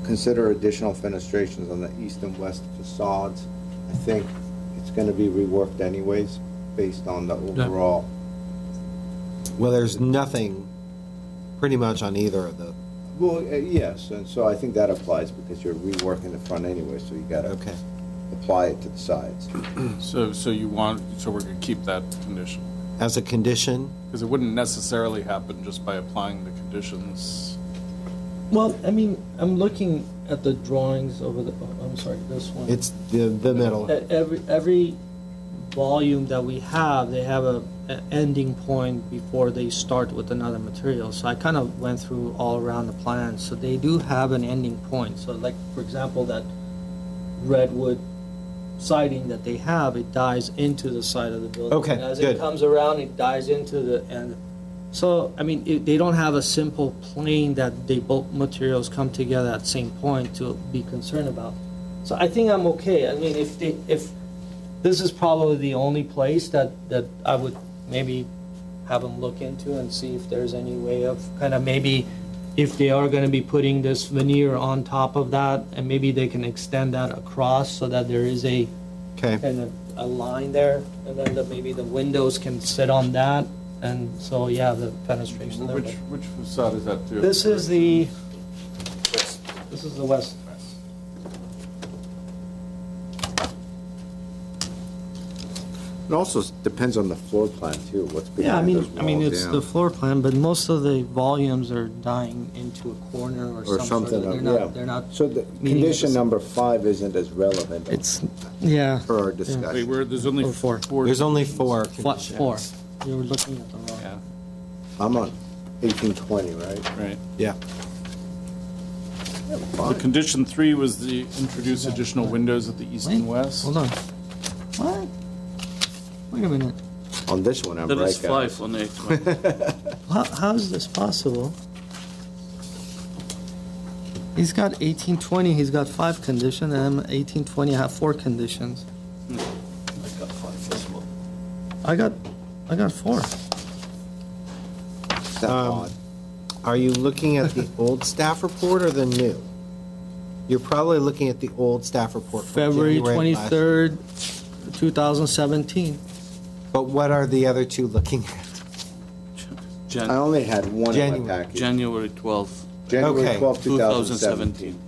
Consider additional fenestrations on the east and west facades. I think it's going to be reworked anyways based on the overall. Well, there's nothing pretty much on either of the. Well, yes, and so I think that applies because you're reworking the front anyway, so you got to apply it to the sides. So we're going to keep that condition as a condition, because it wouldn't necessarily happen just by applying the conditions. Well, I mean, I'm looking at the drawings over the. I'm sorry, this one. It's the middle. Every volume that we have, they have an ending point before they start with another material. So I kind of went through all around the plan. So they do have an ending point. So, like for example, that redwood siding that they have, it dies into the side of the building. Okay, and as good. it comes around, it dies into the end. So, I mean, they don't have a simple plane that both materials come together at the same point to be concerned about. So I think I'm okay. I mean, if this is probably the only place that I would maybe have them look into and see if there's any way of kind of maybe if they are going to be putting this veneer on top of that, and maybe they can extend that across so that there is a kind of a line there, and then maybe the windows can sit on that. And so, yeah, the fenestration there. Which facade is that to? This is the west. It also depends on the floor plan too. What's behind Yeah, those walls, I mean, it's the floor plan, but most of the volumes are dying into a corner or something. They're not. So the condition number 5 isn't as relevant. It's for our discussion. Wait, there's only 4. There's only 4. Four. You were looking at the wrong. Yeah. I'm on 1820, right? Right. Yeah. So condition 3 was the introduce additional windows at the east and west. Hold on. What? Wait a minute. On this one, I'm There right, is guys. 5 on 820. How is this possible? He's got 1820, he's got 5 conditions, and I'm 1820, I have 4 conditions. I got 5 as well. I got 4. That's odd. Are you looking at the old staff report or the new? You're probably looking at the old staff report. from February January last year. 23rd, 2017. But what are the other two looking at? I only had one in my January. package. January 12th, January Okay. 12th, 2017. 2017.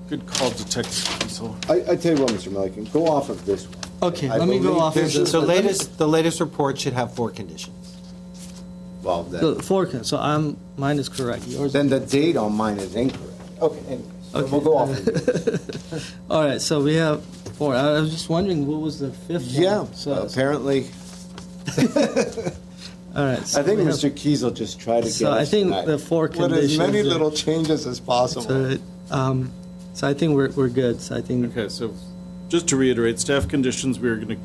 Good call, Detective Kiesel. I tell you what, Mr. Milliken, go off of this one. Okay, I let me go believe off of this this. is The latest report should have 4 conditions. Well, The 4, so mine is correct. Yours. then the date on mine is incorrect. Okay, anyways, so Okay. we'll go off of this. All right, so we have 4. I was just wondering what was the 5th Yeah, one. So, apparently, all right. So I think we have- Mr. Kiesel just tried to get So I us think tonight the 4 with as conditions many are- little changes as possible. So I think we're good. So I think Okay, so just to reiterate, staff conditions, we're going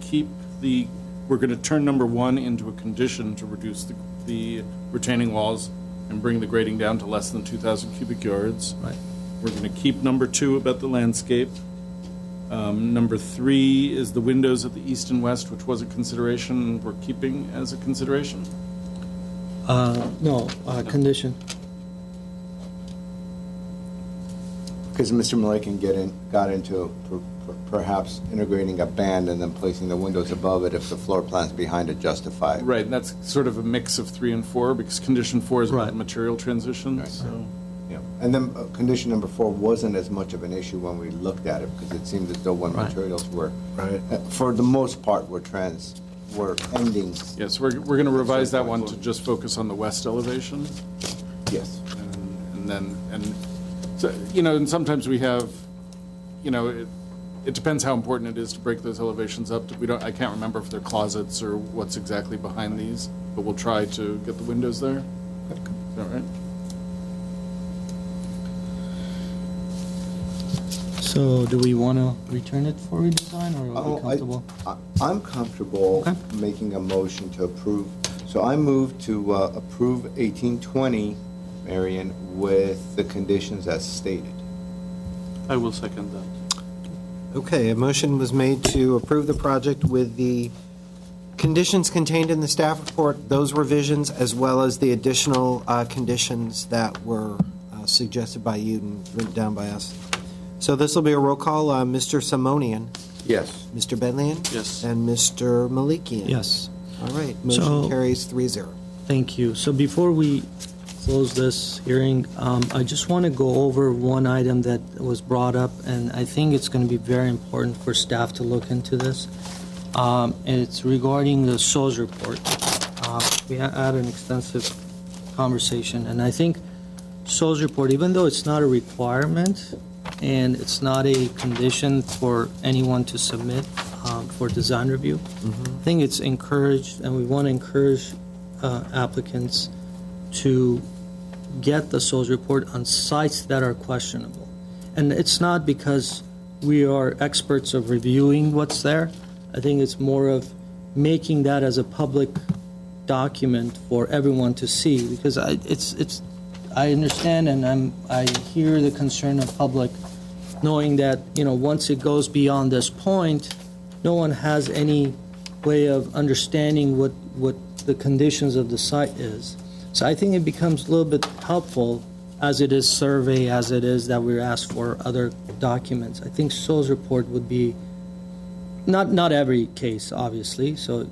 to turn number 1 into a condition to reduce the retaining walls and bring the grading down to less than 2,000 cubic yards. right. We're going to keep number 2 about the landscape. Number 3 is the windows at the east and west, which was a consideration, we're keeping as a consideration. No condition. Because Mr. Milliken got into perhaps integrating a band and then placing the windows above it if the floor plans behind it justify it. Right, and that's sort of a mix of 3 and 4, because condition 4 is about Right. material transition, Right. so. Yeah. And then condition number 4 wasn't as much of an issue when we looked at it, because it seemed as though when Right. materials were, for the most part, were ending. Yes, we're going to revise that one to just focus on the west elevation. Yes. And so, and sometimes we have, it depends how important it is to break those elevations up. I can't remember if they're closets or what's exactly behind these, but we'll try to get the windows there. Is that right? So do we want to return it for redesign, or are we comfortable? I'm comfortable Okay. making a motion to approve. So I move to approve 1820, Marion, with the conditions as stated. I will second that. Okay, a motion was made to approve the project with the conditions contained in the staff report, those revisions, as well as the additional conditions that were suggested by you and written down by us. So this will be a roll call. Mr. Simonian, Yes. Mr. Benlian? Yes. And Mr. Malikian? Yes. All right, motion So- carries 3-0. Thank you. So before we close this hearing, I just want to go over one item that was brought up, and I think it's going to be very important for staff to look into this. And it's regarding the SOS report. We had an extensive conversation, and I think SOS report, even though it's not a requirement and it's not a condition for anyone to submit for design review, I think it's encouraged, and we want to encourage applicants to get the SOS report on sites that are questionable. And it's not because we are experts of reviewing what's there. I think it's more of making that as a public document for everyone to see, because I understand and I hear the concern of public, knowing that once it goes beyond this point, no one has any way of understanding what the conditions of the site is. So I think it becomes a little bit helpful, as it is survey, as it is that we're asked for other documents. I think SOS report would be, not every case, obviously, so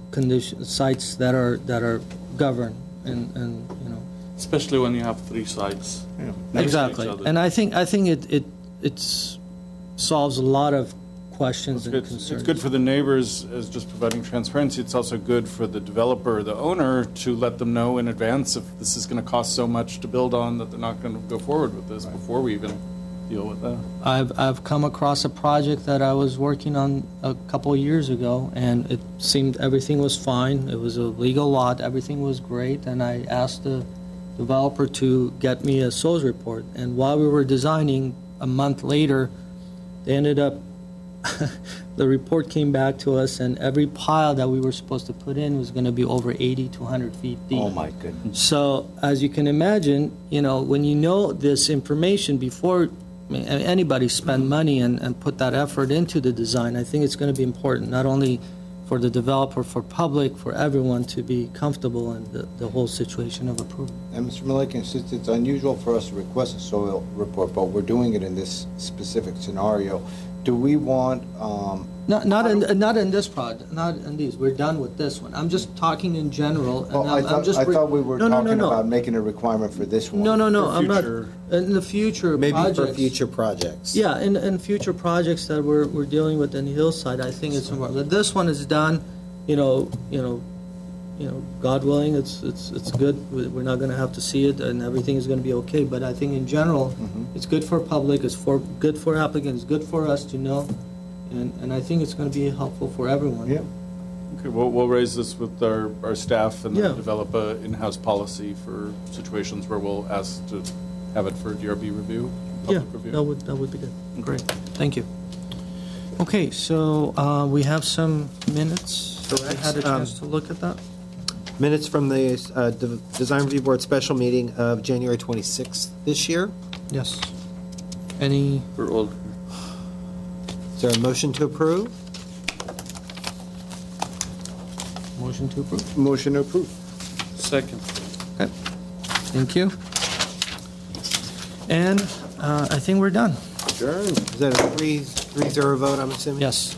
sites that are governed and Especially when you have 3 sites. next to exactly. each other. And I think it solves a lot of questions and concerns. It's good for the neighbors as just providing transparency. It's also good for the developer, the owner, to let them know in advance if this is going to cost so much to build on that they're not going to go forward with this before we even deal with that? I've come across a project that I was working on a couple of years ago, and it seemed everything was fine. It was a legal lot, everything was great, and I asked the developer to get me a SOS report. And while we were designing, a month later, they ended up the report came back to us, and every pile that we were supposed to put in was going to be over 80 to 100 feet deep. Oh, my goodness. So, as you can imagine, when you know this information before anybody spend money and put that effort into the design, I think it's going to be important, not only for the developer, for public, for everyone to be comfortable in the whole situation of approval. And Mr. Malikian, since it's unusual for us to request a soil report, but we're doing it in this specific scenario, do we want... Not in this project, not in these. We're done with this one. I'm just talking in general. And I thought we were talking about making a requirement for this one. No, I'm not. In the future Maybe projects. for future projects. Yeah, in future projects that we're dealing with in Hillside, I think it's important. But this one is done, God willing, it's good. We're not going to have to see it, and everything is going to be okay. But I think in general, it's good for public, it's good for applicants, good for us to know, and I think it's going to be helpful for everyone. Yeah. Okay, we'll raise this with our staff and Yeah. then develop a in-house policy for situations where we'll ask to have it for DRB review, public review. That would be good. Great, thank you. Okay, so we have some minutes. Correct. I had a chance to look at that. Minutes from the Design Review Board special meeting of January 26th this year. Yes. Any? We're all Is there a motion to approve? Motion to approve. Motion to approve. second. Okay. Thank you. And I think we're done. Sure. Is that a 3-0 vote, I'm assuming? Yes.